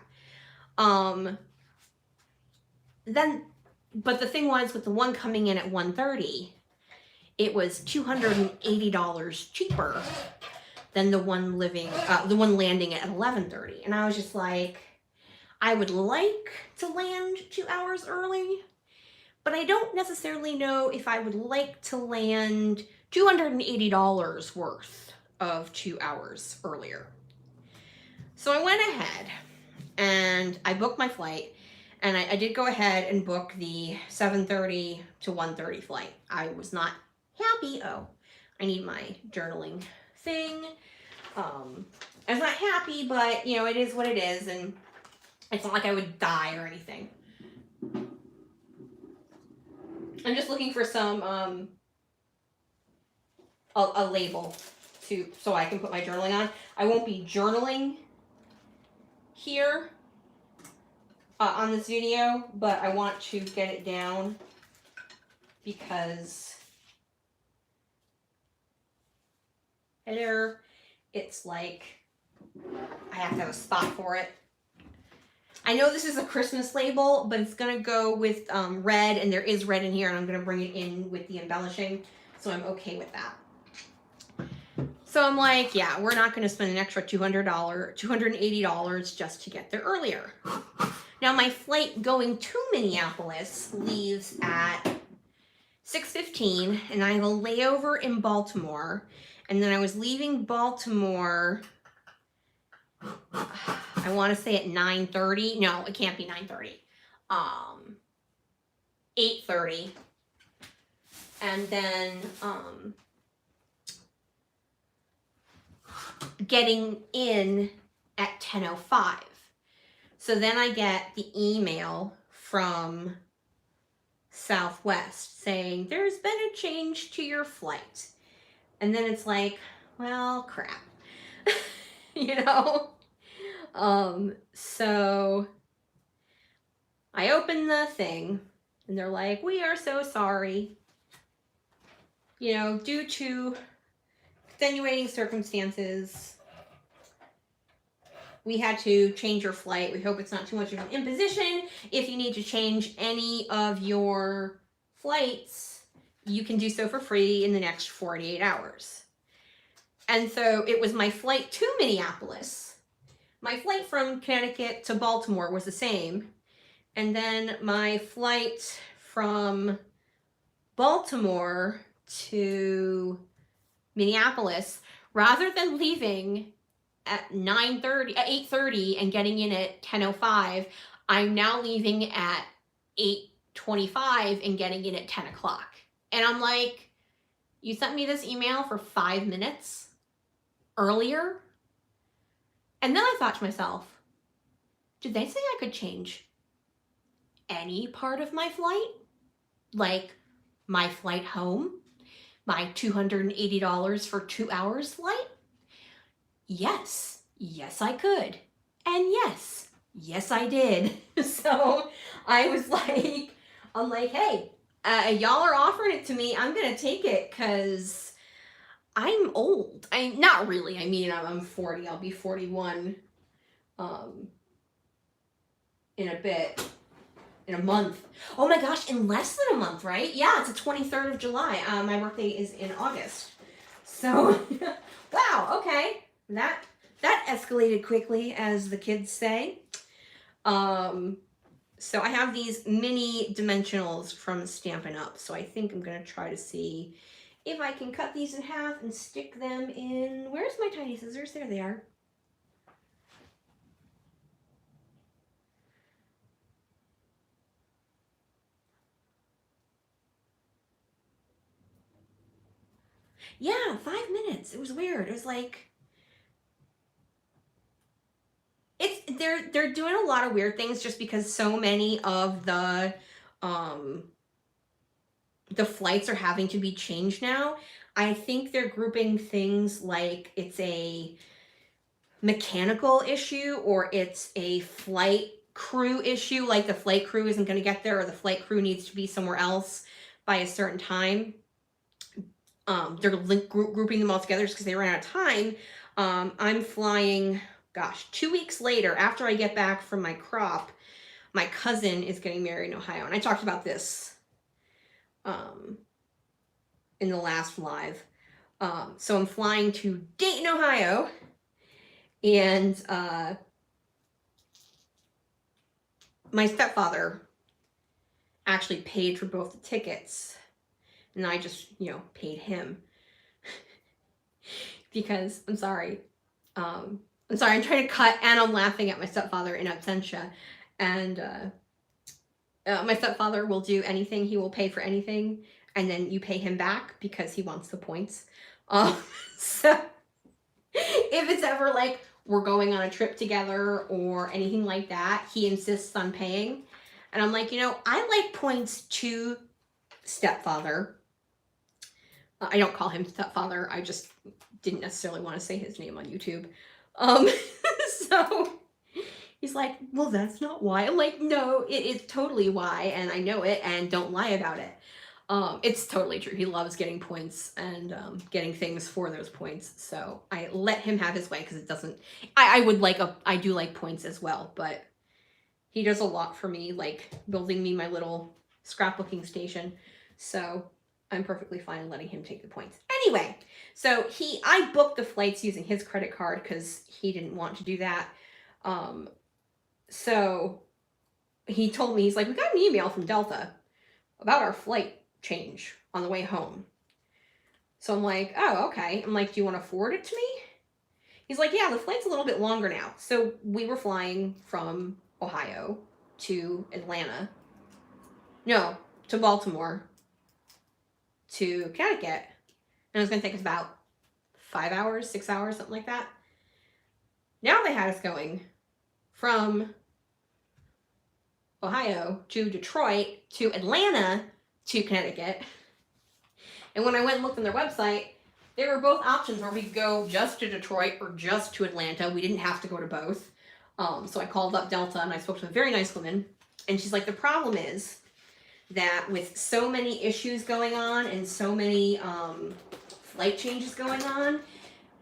But the thing was, with the one coming in at 1:30, it was $280 cheaper than the one landing at 11:30. And I was just like, I would like to land 2 hours early, but I don't necessarily know if I would like to land $280 worth of 2 hours earlier. So I went ahead and I booked my flight, and I did go ahead and book the 7:30 to 1:30 flight. I was not happy. Oh, I need my journaling thing. I was not happy, but you know, it is what it is, and it's not like I would die or anything. I'm just looking for some a label so I can put my journaling on. I won't be journaling here on this video, but I want to get it down because header. It's like, I have to have a spot for it. I know this is a Christmas label, but it's going to go with red, and there is red in here, and I'm going to bring it in with the embellishing, so I'm okay with that. So I'm like, yeah, we're not going to spend an extra $280 just to get there earlier. Now, my flight going to Minneapolis leaves at 6:15, and I have a layover in Baltimore, and then I was leaving Baltimore, I want to say at 9:30. No, it can't be 9:30. 8:30. And then getting in at 10:05. So then I get the email from Southwest saying, there's been a change to your flight. And then it's like, well, crap. You know? So I open the thing, and they're like, we are so sorry. You know, due to extenuating circumstances, we had to change your flight. We hope it's not too much of an imposition. If you need to change any of your flights, you can do so for free in the next 48 hours. And so it was my flight to Minneapolis. My flight from Connecticut to Baltimore was the same. And then my flight from Baltimore to Minneapolis, rather than leaving at 8:30 and getting in at 10:05, I'm now leaving at 8:25 and getting in at 10 o'clock. And I'm like, you sent me this email for 5 minutes earlier? And then I thought to myself, did they say I could change any part of my flight? Like my flight home? My $280 for 2 hours flight? Yes, I could. And yes, I did. So I was like, hey, y'all are offering it to me. I'm going to take it because I'm old. I'm not really. I mean, I'm 40. I'll be 41 in a bit. In a month. Oh my gosh, in less than a month, right? Yeah, it's the 23rd of July. My birthday is in August. So, wow, okay. That escalated quickly, as the kids say. So I have these mini dimensionals from Stampin' Up. So I think I'm going to try to see if I can cut these in half and stick them in... Where's my tiny scissors? There they are. Yeah, 5 minutes. It was weird. It was like... They're doing a lot of weird things just because so many of the flights are having to be changed now. I think they're grouping things like it's a mechanical issue or it's a flight crew issue, like the flight crew isn't going to get there or the flight crew needs to be somewhere else by a certain time. They're grouping them all together because they ran out of time. I'm flying, 2 weeks later, after I get back from my crop. My cousin is getting married in Ohio, and I talked about this in the last live. So I'm flying to Dayton, Ohio, and my stepfather actually paid for both the tickets, and I just, paid him. Because, I'm sorry, I'm trying to cut, and I'm laughing at my stepfather in absentia, and my stepfather will do anything. He will pay for anything, and then you pay him back because he wants the points. So if it's ever like we're going on a trip together or anything like that, he insists on paying. And I'm like, I like points to stepfather. I don't call him stepfather. I just didn't necessarily want to say his name on YouTube. So he's like, well, that's not why. I'm like, no, it is totally why, and I know it, and don't lie about it. It's totally true. He loves getting points and getting things for those points. So I let him have his way because it doesn't. I do like points as well, but he does a lot for me, like building me my little scrapbooking station. So I'm perfectly fine letting him take the points. Anyway, so I booked the flights using his credit card because he didn't want to do that. So he told me, he's like, we got an email from Delta about our flight change on the way home. So I'm like, oh, okay. I'm like, do you want to forward it to me? He's like, yeah, the flight's a little bit longer now. So we were flying from Ohio to Atlanta. No, to Baltimore to Connecticut. And it was going to take us about 5 hours, 6 hours, something like that. Now they had us going from Ohio to Detroit to Atlanta to Connecticut. And when I went and looked on their website, there were both options where we could go just to Detroit or just to Atlanta. We didn't have to go to both. So I called up Delta and I spoke to a very nice woman. And she's like, the problem is that with so many issues going on and so many flight changes going on,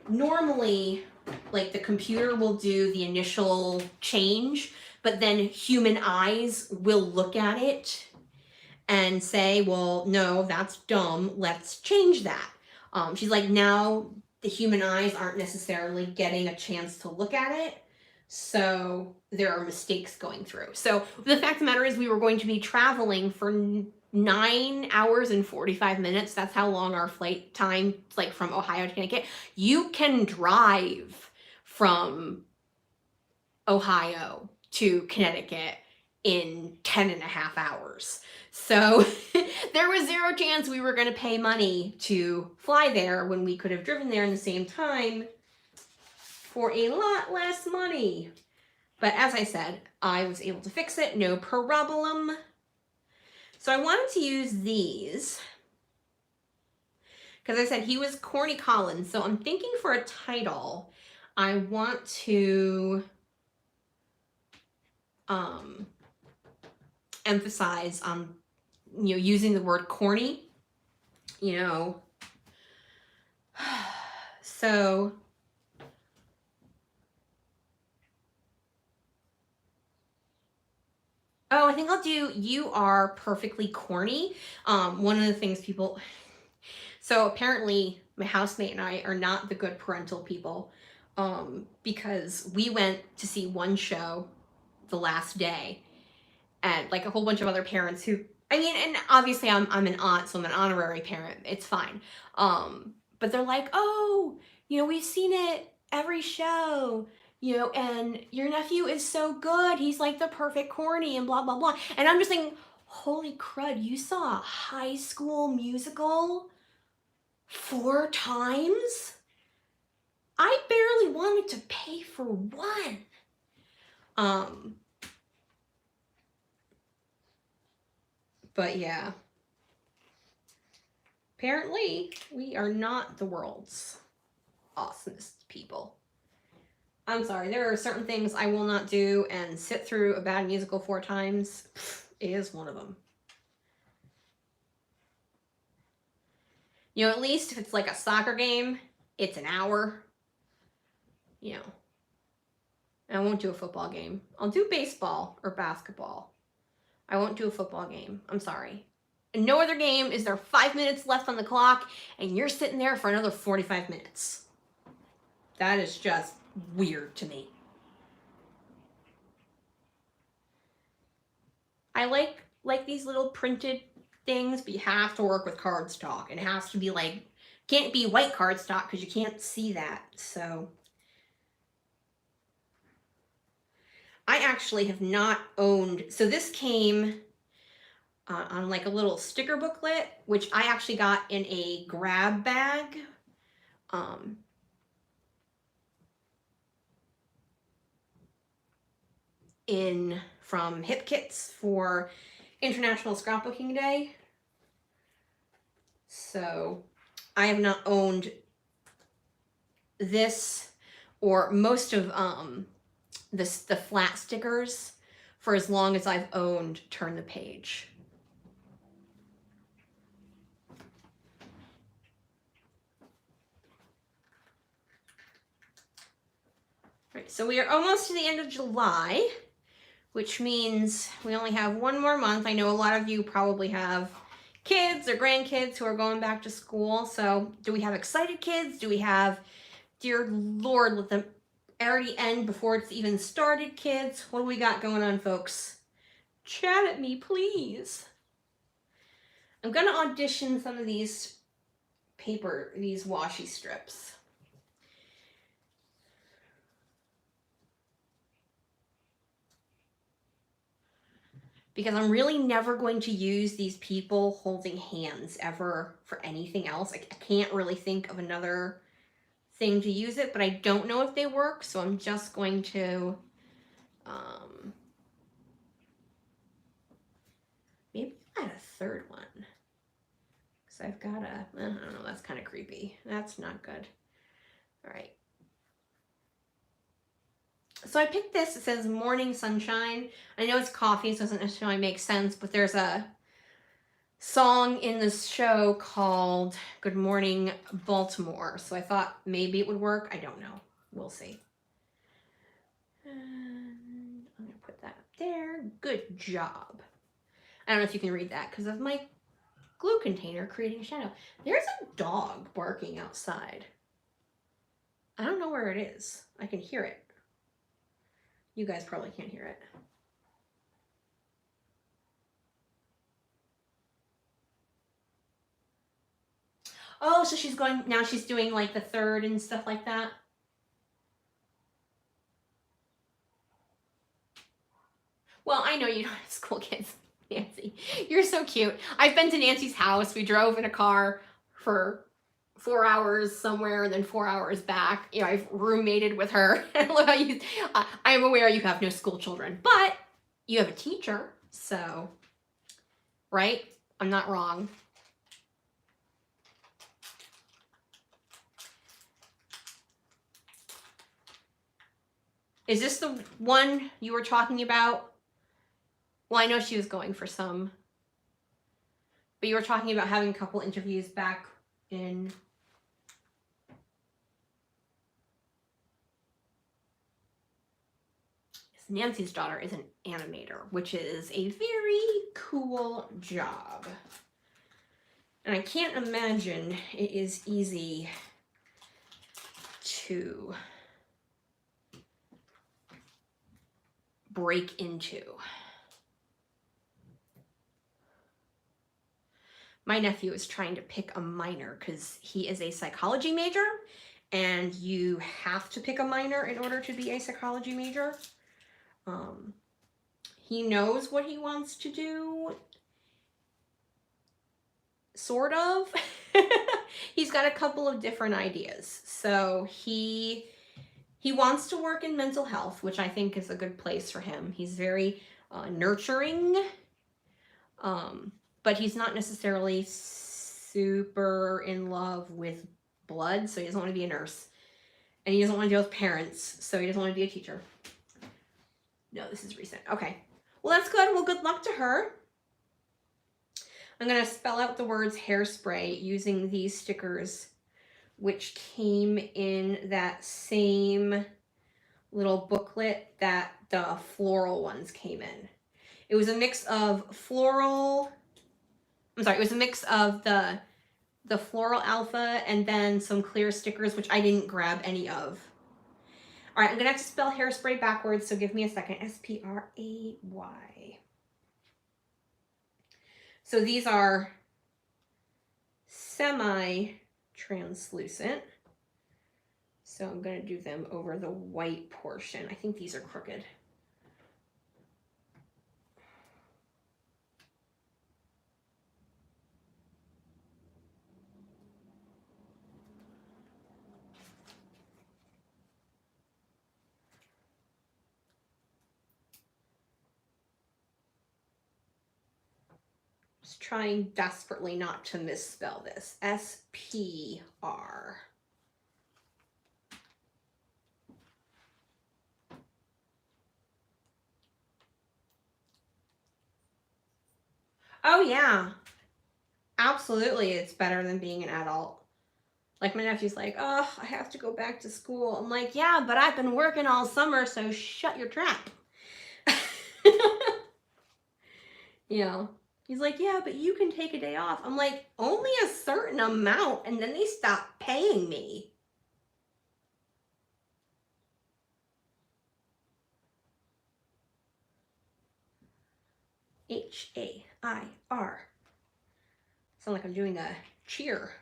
normally, like, the computer will do the initial change, but then human eyes will look at it and say, well, no, that's dumb. Let's change that. She's like, now the human eyes aren't necessarily getting a chance to look at it. So there are mistakes going through. So the fact of the matter is we were going to be traveling for 9 hours and 45 minutes. That's how long our flight time, like from Ohio to Connecticut. You can drive from Ohio to Connecticut in 10 and a half hours. So there was zero chance we were going to pay money to fly there when we could have driven there in the same time for a lot less money. But as I said, I was able to fix it, no problem. So I wanted to use these because I said he was Corny Collins. So I'm thinking for a title, I want to emphasize on, using the word corny, so I think I'll do You Are Perfectly Corny. One of the things so apparently my housemate and I are not the good parental people, because we went to see one show the last day and like a whole bunch of other parents who, and obviously I'm an aunt, so I'm an honorary parent. It's fine. But they're like, oh, we've seen it every show, and your nephew is so good. He's like the perfect corny and blah, blah, blah. And I'm just thinking, holy crud, you saw a High School Musical 4 times? I barely wanted to pay for one. But yeah, apparently we are not the world's awesomest people. I'm sorry, there are certain things I will not do, and sit through a bad musical 4 times is one of them. At least if it's like a soccer game, it's an hour. I won't do a football game. I'll do baseball or basketball. I won't do a football game. I'm sorry. And no other game is there 5 minutes left on the clock and you're sitting there for another 45 minutes. That is just weird to me. I like these little printed things, but you have to work with cardstock. And it has to be can't be white cardstock because you can't see that. So I actually have not owned, so this came on like a little sticker booklet, which I actually got in a grab bag. From Hip Kits for International Scrapbooking Day. So I have not owned this or most of the flat stickers for as long as I've owned Turn the Page. right, so we are almost to the end of July, which means we only have one more month. I know a lot of you probably have kids or grandkids who are going back to school. So do we have excited kids? Do we have, dear Lord, let them already end before it's even started kids? What do we got going on, folks? Chat at me, please. I'm gonna audition some of these these washi strips. Because I'm really never going to use these people holding hands ever for anything else. I can't really think of another thing to use it, but I don't know if they work, so I'm just going to maybe add a third one. Because I've got I don't know, that's kind of creepy. That's not good. All right. So I picked this. It says Morning Sunshine. I know it's coffee, so it doesn't necessarily make sense, but there's a song in this show called Good Morning Baltimore. So I thought maybe it would work. I don't know. We'll see. And I'm going to put that up there. Good job. I don't know if you can read that because of my glue container creating a shadow. There's a dog barking outside. I don't know where it is. I can hear it. You guys probably can't hear it. Oh, so she's going, now she's doing like the third and stuff like that. Well, I know you don't have school kids, Nancy. You're so cute. I've been to Nancy's house. We drove in a car for 4 hours somewhere and then 4 hours back. You know, I've roommated with her. I am aware you have no school children, but you have a teacher, so, right? I'm not wrong. Is this the one you were talking about? Well, I know she was going for some, but you were talking about having a couple interviews back in... Nancy's daughter is an animator, which is a very cool job. And I can't imagine it is easy to break into. My nephew is trying to pick a minor because he is a psychology major, and you have to pick a minor in order to be a psychology major. He knows what he wants to do, sort of. He's got a couple of different ideas. So he wants to work in mental health, which I think is a good place for him. He's very nurturing, but he's not necessarily super in love with blood, so he doesn't want to be a nurse. And he doesn't want to deal with parents, so he doesn't want to be a teacher. No, this is recent. Okay. Well, that's good. Well, good luck to her. I'm going to spell out the words hairspray using these stickers, which came in that same little booklet that the floral ones came in. It was a mix of floral, it was a mix of the floral alpha and then some clear stickers, which I didn't grab any of. All right, I'm gonna have to spell hairspray backwards, so give me a second. S-P-R-A-Y. So these are semi-translucent. So I'm gonna do them over the white portion. I think these are crooked. Just trying desperately not to misspell this. S-P-R. Oh yeah, absolutely. It's better than being an adult. Like my nephew's like, oh, I have to go back to school. I'm like, yeah, but I've been working all summer, so shut your trap. You know, he's like, yeah, but you can take a day off. I'm like, only a certain amount, and then they stop paying me. H-A-I-R. Sound like I'm doing a cheer.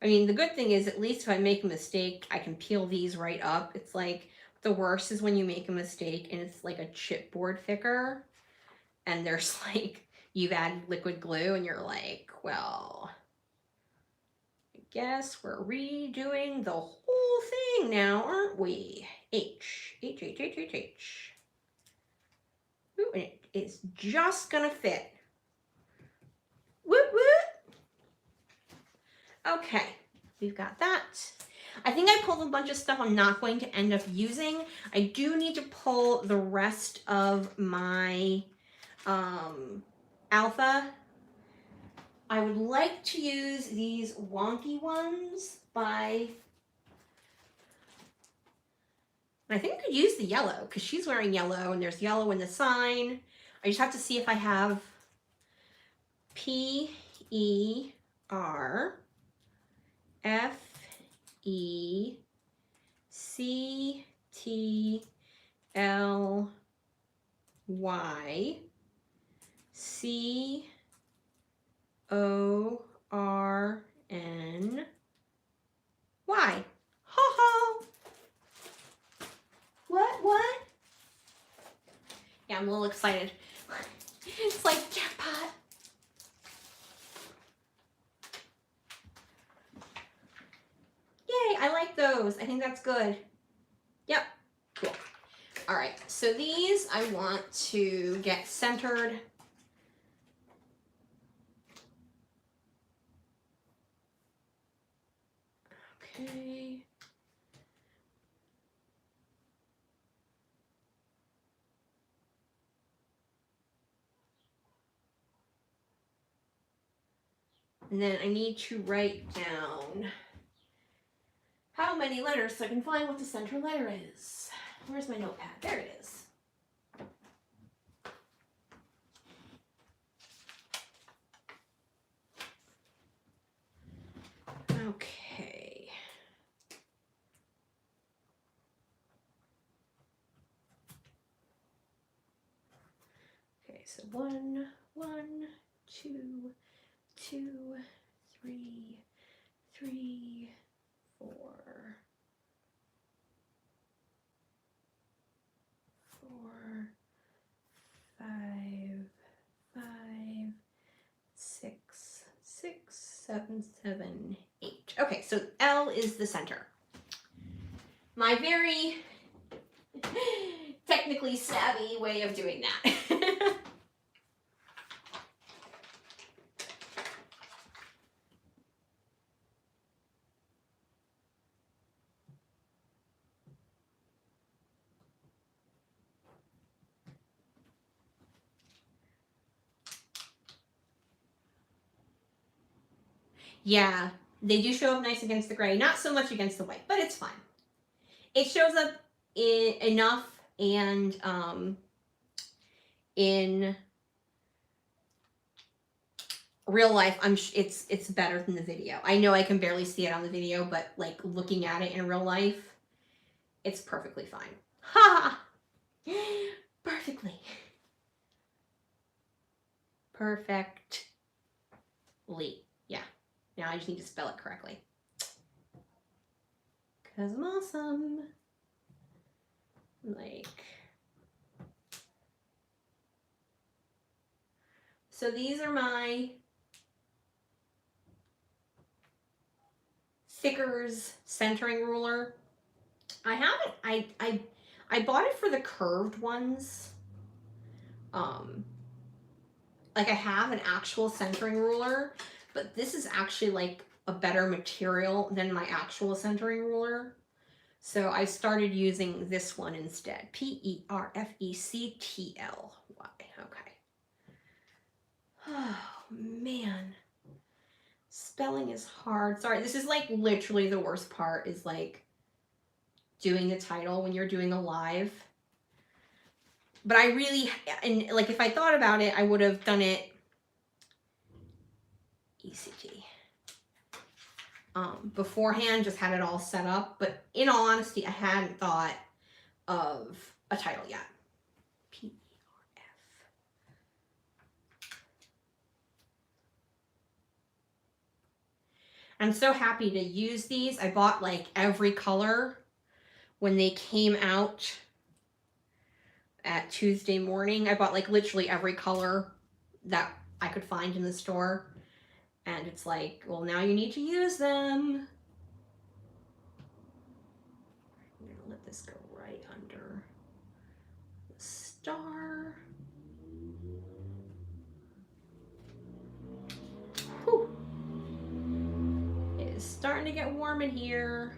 I mean, the good thing is at least if I make a mistake, I can peel these right up. It's like the worst is when you make a mistake and it's like a chipboard thicker and there's like, you've added liquid glue and you're like, well, I guess we're redoing the whole thing now, aren't we? H, H, H, H, H, H. Ooh, and it is just gonna fit. Whoop, whoop. Okay, we've got that. I think I pulled a bunch of stuff I'm not going to end up using. I do need to pull the rest of my alpha. I would like to use these wonky ones by, I think I could use the yellow because she's wearing yellow and there's yellow in the sign. I just have to see if I have PERCETLY. Ho ho! What? Yeah, I'm a little excited. It's like jackpot. Yay, I like those. I think that's good. Yep, cool. All right, so these I want to get centered. Okay. And then I need to write down how many letters so I can find what the center letter is. Where's my notepad? There it is. Okay. Okay, so 1, 2, 2, 3, 3, 4, 4, 5, 5, 6, 6, 7, 7, 8. Okay, so L is the center. My very technically savvy way of doing that. Yeah, they do show up nice against the gray. Not so much against the white, but it's fine. It shows up enough and in real life, it's better than the video. I know I can barely see it on the video, but like looking at it in real life, it's perfectly fine. Ha! Perfectly. Perfectly. Yeah. Now I just need to spell it correctly. Because I'm awesome. Like. So these are my Thickers centering ruler. I haven't, I bought it for the curved ones. Like I have an actual centering ruler, but this is actually like a better material than my actual centering ruler. So I started using this one instead. Perfectl. Okay. Oh, man. Spelling is hard. Sorry, this is like literally the worst part is like doing the title when you're doing a live. But I really, and like if I thought about it, I would have done it ECT. Beforehand, just had it all set up. But in all honesty, I hadn't thought of a title yet. PERF. I'm so happy to use these. I bought like every color when they came out at Tuesday morning. I bought like literally every color that I could find in the store. And it's like, well, now you need to use them. I'm gonna let this go right under the star. Whew. It is starting to get warm in here.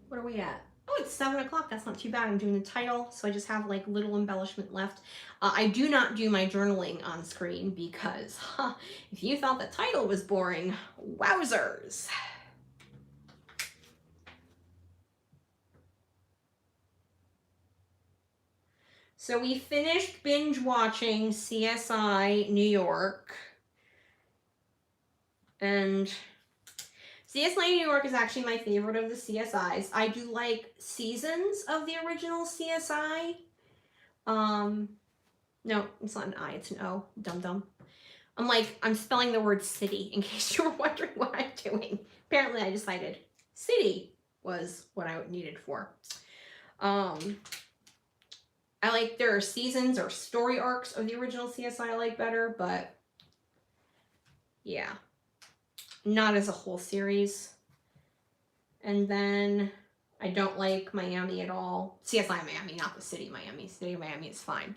What are we at? Oh, it's 7 o'clock. That's not too bad. I'm doing the title, so I just have like little embellishment left. I do not do my journaling on screen because if you thought the title was boring, wowzers. So we finished binge watching CSI New York. And CSI New York is actually my favorite of the CSIs. I do like seasons of the original CSI. No, it's not an I, it's an O. Dum-dum. I'm spelling the word city in case you were wondering what I'm doing. Apparently I decided city was what I needed for. I like, there are seasons or story arcs of the original CSI I like better, but yeah, not as a whole series. And then I don't like Miami at all. CSI Miami, not the city Miami. City of Miami is fine.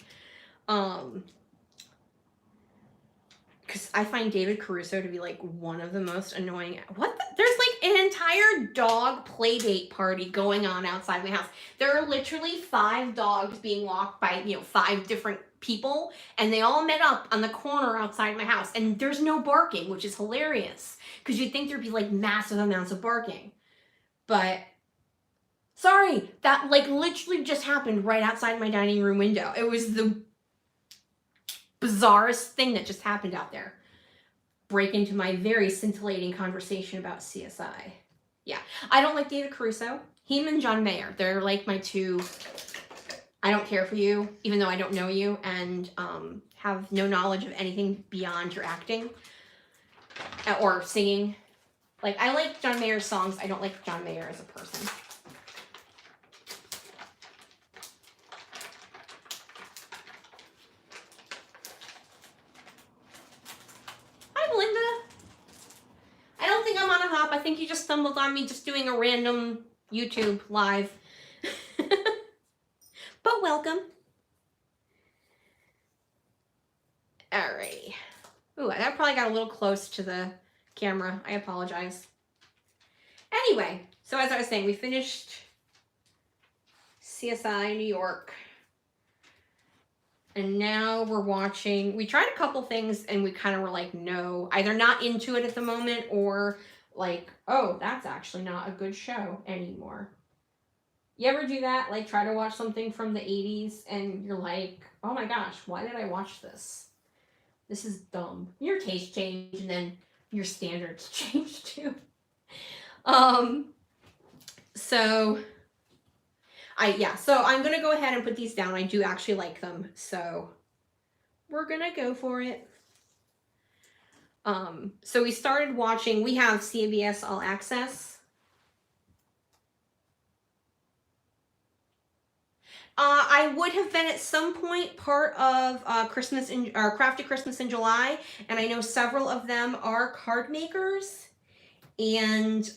Because I find David Caruso to be like one of the most annoying. There's like an entire dog play date party going on outside my house. There are literally 5 dogs being walked by, 5 different people, and they all met up on the corner outside my house. And there's no barking, which is hilarious because you'd think there'd be like massive amounts of barking. But sorry, that like literally just happened right outside my dining room window. It was the bizarrest thing that just happened out there. Break into my very scintillating conversation about CSI. Yeah, I don't like David Caruso. Him and John Mayer, they're like my two. I don't care for you, even though I don't know you and have no knowledge of anything beyond your acting or singing. Like, I like John Mayer's songs. I don't like John Mayer as a person. Hi, Belinda. I don't think I'm on a hop. I think you just stumbled on me just doing a random YouTube live. But welcome. Alrighty. Ooh, that probably got a little close to the camera. I apologize. Anyway, so as I was saying, we finished CSI New York. And now we're watching, we tried a couple things and we kind of were like, no, either not into it at the moment or like, oh, that's actually not a good show anymore. You ever do that? Like try to watch something from the 80s and you're like, oh my gosh, why did I watch this? This is dumb. Your taste changed and then your standards change too. So I'm going to go ahead and put these down. I do actually like them. So we're going to go for it. So we started watching, we have CBS All Access. I would have been at some point part of Crafted Christmas in July, and I know several of them are card makers, and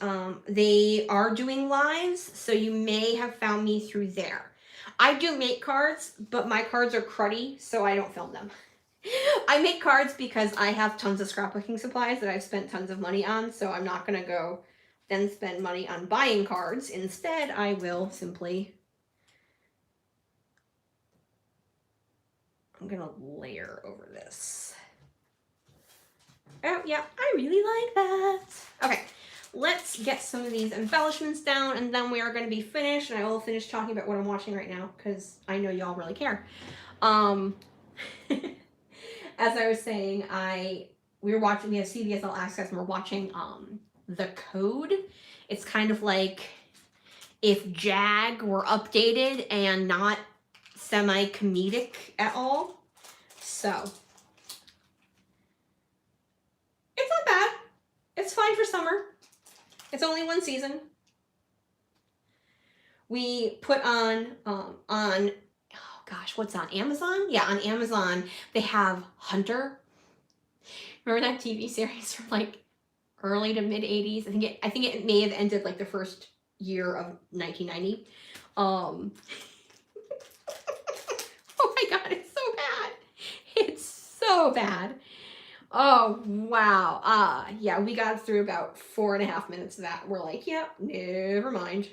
they are doing lives, so you may have found me through there. I do make cards, but my cards are cruddy, so I don't film them. I make cards because I have tons of scrapbooking supplies that I've spent tons of money on, so I'm not going to go then spend money on buying cards. Instead, I will simply, I'm gonna layer over this. Oh yeah, I really like that. Okay, let's get some of these embellishments down, and then we are going to be finished, and I will finish talking about what I'm watching right now, because I know y'all really care. As I was saying, we have CBS All Access, and we're watching The Code. It's kind of like if JAG were updated and not semi-comedic at all. So it's not bad. It's fine for summer. It's only one season. We put on, oh gosh, what's on Amazon? Yeah, on Amazon, they have Hunter. Remember that TV series from like early to mid 80s? I think it may have ended like the first year of 1990. Oh my God, it's so bad. It's so bad. Oh, wow. Yeah, we got through about 4.5 minutes of that. We're like, yeah, never mind.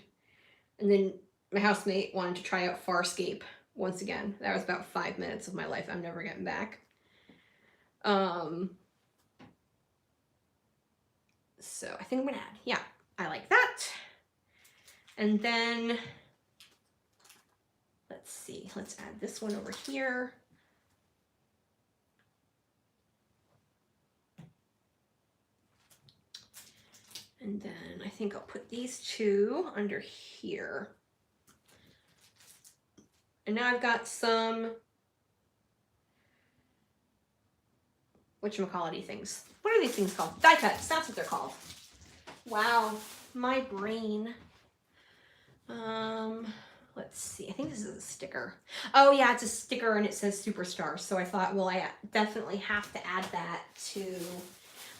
And then my housemate wanted to try out Farscape once again. That was about 5 minutes of my life I'm never getting back. So I think I'm gonna add, yeah, I like that. And then, let's see, let's add this one over here. And then I think I'll put these two under here. And now I've got some, whatchamacallit things. What are these things called? Die cuts, that's what they're called. Wow, my brain. Let's see, I think this is a sticker. Oh yeah, it's a sticker and it says Superstar. So I thought, well, I definitely have to add that to,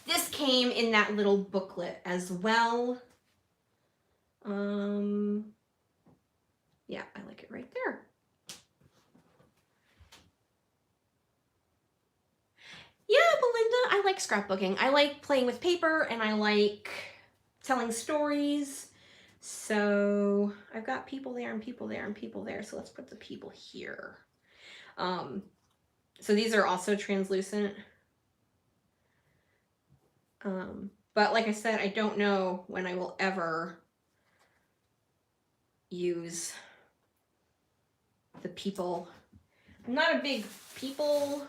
this came in that little booklet as well. Yeah, I like it right there. Yeah, Belinda, I like scrapbooking. I like playing with paper and I like telling stories. So I've got people there and people there and people there. So let's put the people here. So these are also translucent. But like I said, I don't know when I will ever use the people. I'm not a big people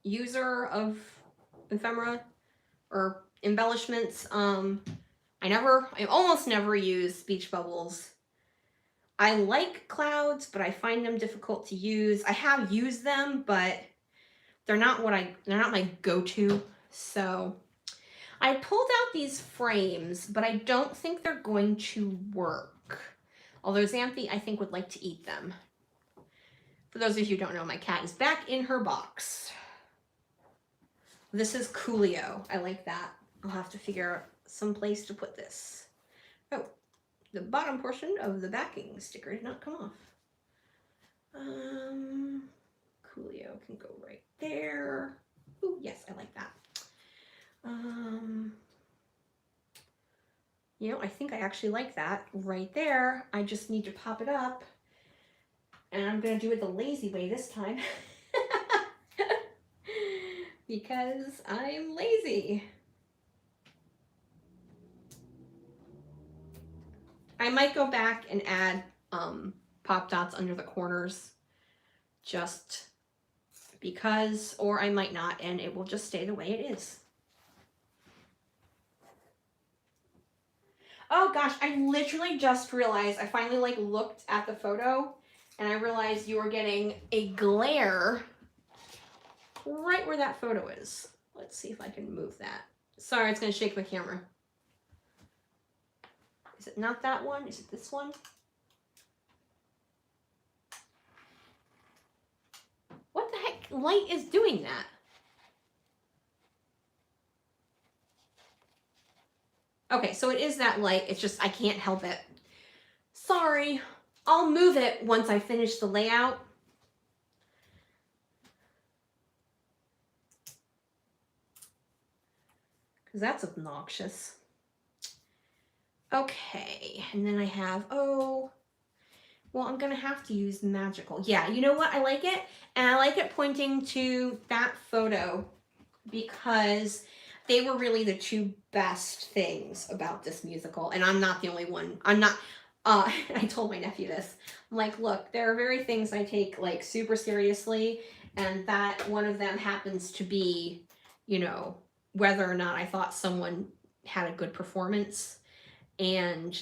user of ephemera or embellishments. I almost never use speech bubbles. I like clouds, but I find them difficult to use. I have used them, but they're not my go-to. So I pulled out these frames, but I don't think they're going to work. Although Xanthi, I think, would like to eat them. For those of you who don't know, my cat is back in her box. This is Coolio. I like that. I'll have to figure out some place to put this. Oh, the bottom portion of the backing sticker did not come off. Coolio can go right there. Ooh, yes, I like that. You know, I think I actually like that right there. I just need to pop it up. And I'm going to do it the lazy way this time. Because I'm lazy. I might go back and add pop dots under the corners just because, or I might not, and it will just stay the way it is. Oh gosh, I literally just realized, I finally looked at the photo and I realized you were getting a glare right where that photo is. Let's see if I can move that. Sorry, it's gonna shake my camera. Is it not that one? Is it this one? What the heck light is doing that? Okay, so it is that light. It's just I can't help it. Sorry. I'll move it once I finish the layout. because that's obnoxious. Okay, and then I have, oh, well, I'm gonna have to use magical. Yeah, you know what? I like it, and I like it pointing to that photo because they were really the two best things about this musical, and I'm not the only one. I'm not. I told my nephew this. I'm like, look, there are very things I take like super seriously, and that one of them happens to be, you know, whether or not I thought someone had a good performance, and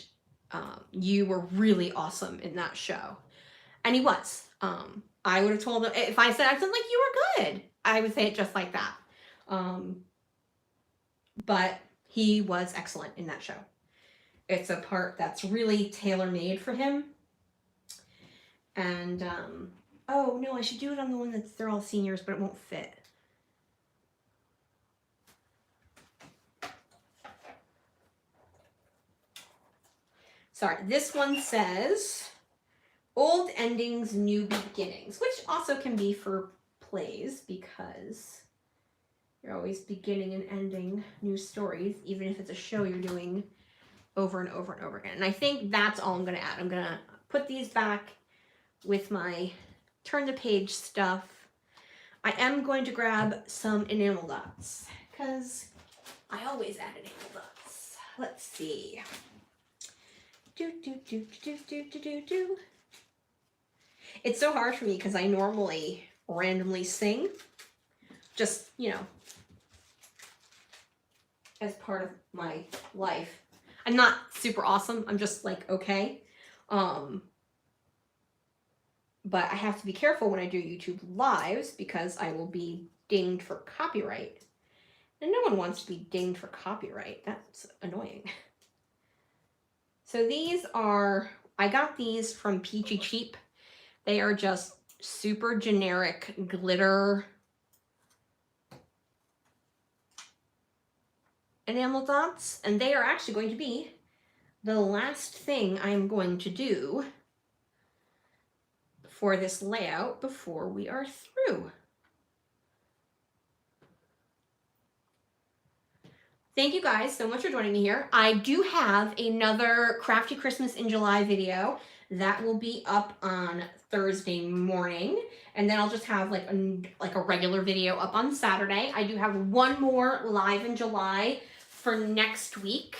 you were really awesome in that show. And he was. I would have told him, if I said like, you were good, I would say it just like that. But he was excellent in that show. It's a part that's really tailor-made for him. And, oh no, I should do it on the one that's, they're all seniors, but it won't fit. Sorry, this one says, old endings, new beginnings, which also can be for plays because you're always beginning and ending new stories, even if it's a show you're doing over and over and over again. And I think that's all I'm going to add. I'm going to put these back with my turn the page stuff. I am going to grab some enamel dots because I always add enamel dots. Let's see. It's so hard for me because I normally randomly sing, just, you know, as part of my life. I'm not super awesome. I'm just like, okay. But I have to be careful when I do YouTube lives because I will be dinged for copyright. And no one wants to be dinged for copyright. That's annoying. So these are, I got these from Peachy Cheap. They are just super generic glitter enamel dots. And they are actually going to be the last thing I'm going to do for this layout before we are through. Thank you guys so much for joining me here. I do have another Crafty Christmas in July video that will be up on Thursday morning, and then I'll just have like a regular video up on Saturday. I do have one more live in July for next week.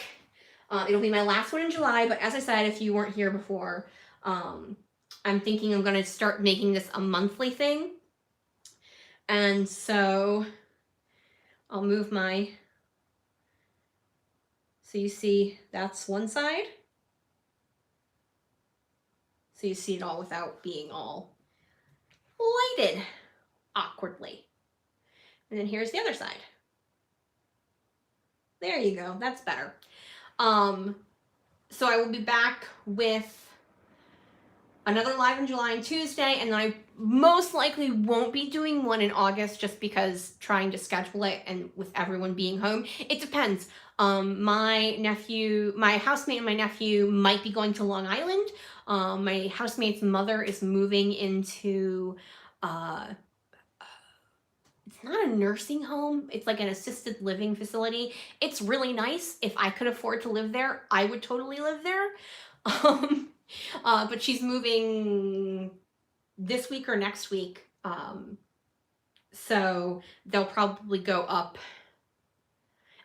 It'll be my last one in July, but as I said, if you weren't here before, I'm thinking I'm going to start making this a monthly thing. And so I'll move my, so you see that's one side. So you see it all without being all lighted awkwardly. And then here's the other side. There you go, that's better. So I will be back with another live in July on Tuesday, and then I most likely won't be doing one in August just because trying to schedule it and with everyone being home. It depends. My housemate and my nephew might be going to Long Island. My housemate's mother is moving into, it's not a nursing home. It's like an assisted living facility. It's really nice. If I could afford to live there, I would totally live there. But she's moving this week or next week. So they'll probably go up.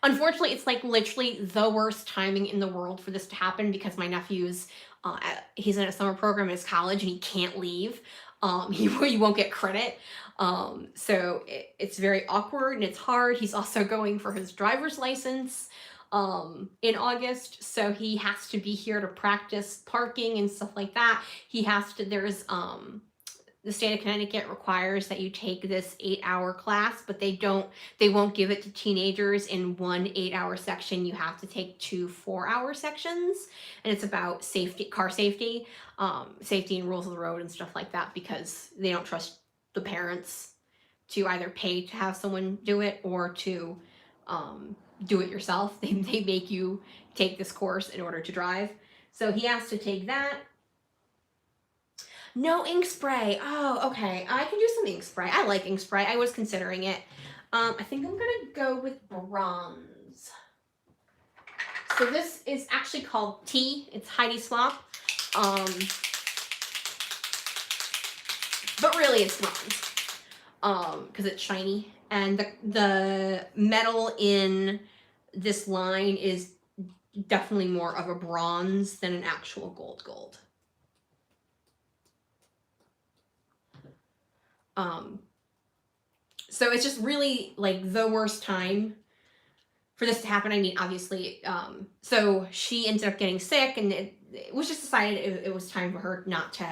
Unfortunately, it's like literally the worst timing in the world for this to happen because my nephew's, he's in a summer program at his college and he can't leave. He won't get credit. So it's very awkward and it's hard. He's also going for his driver's license in August, so he has to be here to practice parking and stuff like that. He has to, there's the state of Connecticut requires that you take this 8-hour class, but they won't give it to teenagers in one 8-hour section. You have to take 2 4-hour sections, and it's about safety, car safety, safety and rules of the road and stuff like that, because they don't trust the parents to either pay to have someone do it or to do it yourself. They make you take this course in order to drive. So he has to take that. No ink spray. Oh, okay. I can do some ink spray. I like ink spray. I was considering it. I think I'm gonna go with bronze. bronze. So this is actually called Tea. It's Heidi Swap. But really it's bronze. Because it's shiny. And the metal in this line is definitely more of a bronze than an actual gold. So it's just really like the worst time for this to happen. I mean, obviously, so she ended up getting sick, and it was just decided it was time for her not to.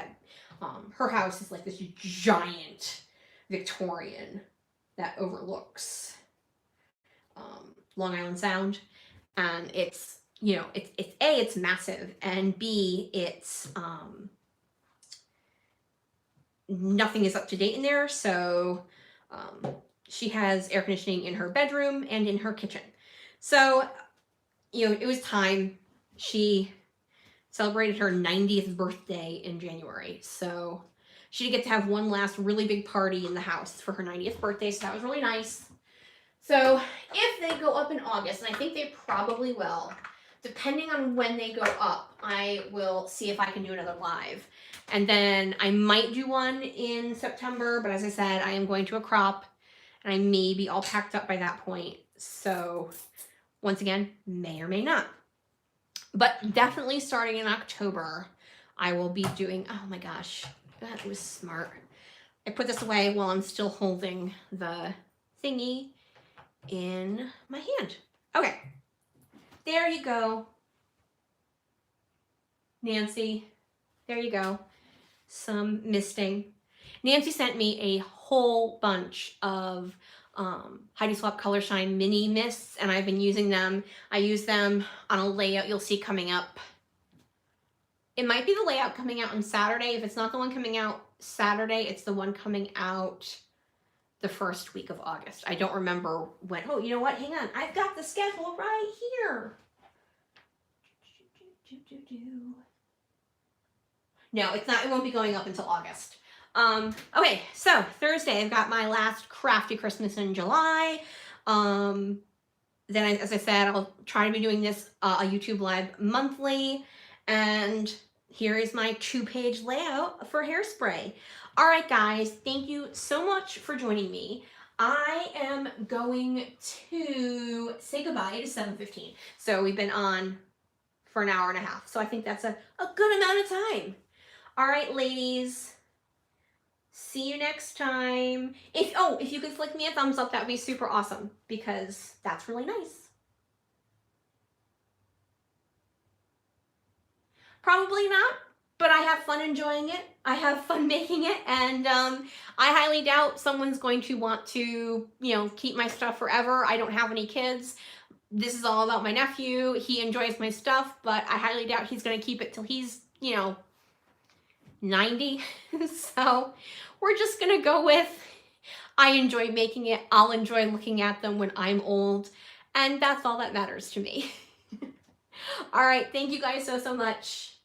Her house is like this giant Victorian that overlooks Long Island Sound, and it's, you know, it's A, it's massive, and B, it's nothing is up to date in there. So she has air conditioning in her bedroom and in her kitchen. So, you know, it was time. She celebrated her 90th birthday in January. So she did get to have one last really big party in the house for her 90th birthday. So that was really nice. So if they go up in August, and I think they probably will, depending on when they go up, I will see if I can do another live. And then I might do one in September, but as I said, I am going to a crop, and I may be all packed up by that point. So once again, may or may not. But definitely starting in October, I will be doing, oh my gosh, that was smart. I put this away while I'm still holding the thingy in my hand. Okay, there you go. Nancy, there you go. Some misting. Nancy sent me a whole bunch of Heidi Swap Color Shine mini mists, and I've been using them. I use them on a layout you'll see coming up. It might be the layout coming out on Saturday. If it's not the one coming out Saturday, it's the one coming out the first week of August. I don't remember when. Oh, you know what? Hang on. I've got the schedule right here. No, it's not. It won't be going up until August. Okay, so Thursday, I've got my last Crafty Christmas in July. Then, as I said, I'll try to be doing this a YouTube live monthly. And here is my 2-page layout for Hairspray. All right, guys, thank you so much for joining me. I am going to say goodbye to 7:15. So we've been on for an hour and a half. So I think that's a good amount of time. All right, ladies. See you next time. If you could flick me a thumbs up, that would be super awesome, because that's really nice. Probably not, but I have fun enjoying it. I have fun making it, and I highly doubt someone's going to want to, you know, keep my stuff forever. I don't have any kids. This is all about my nephew. He enjoys my stuff, but I highly doubt he's going to keep it till he's, you know, 90. So we're just gonna go with, I enjoy making it, I'll enjoy looking at them when I'm old, and that's all that matters to me. All right, thank you guys so much.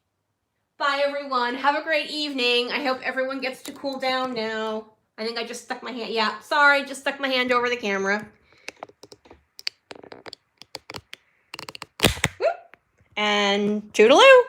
Bye everyone, have a great evening. I hope everyone gets to cool down now. I think I just stuck my hand, yeah, sorry, just stuck my hand over the camera. Whoop. And toodaloo.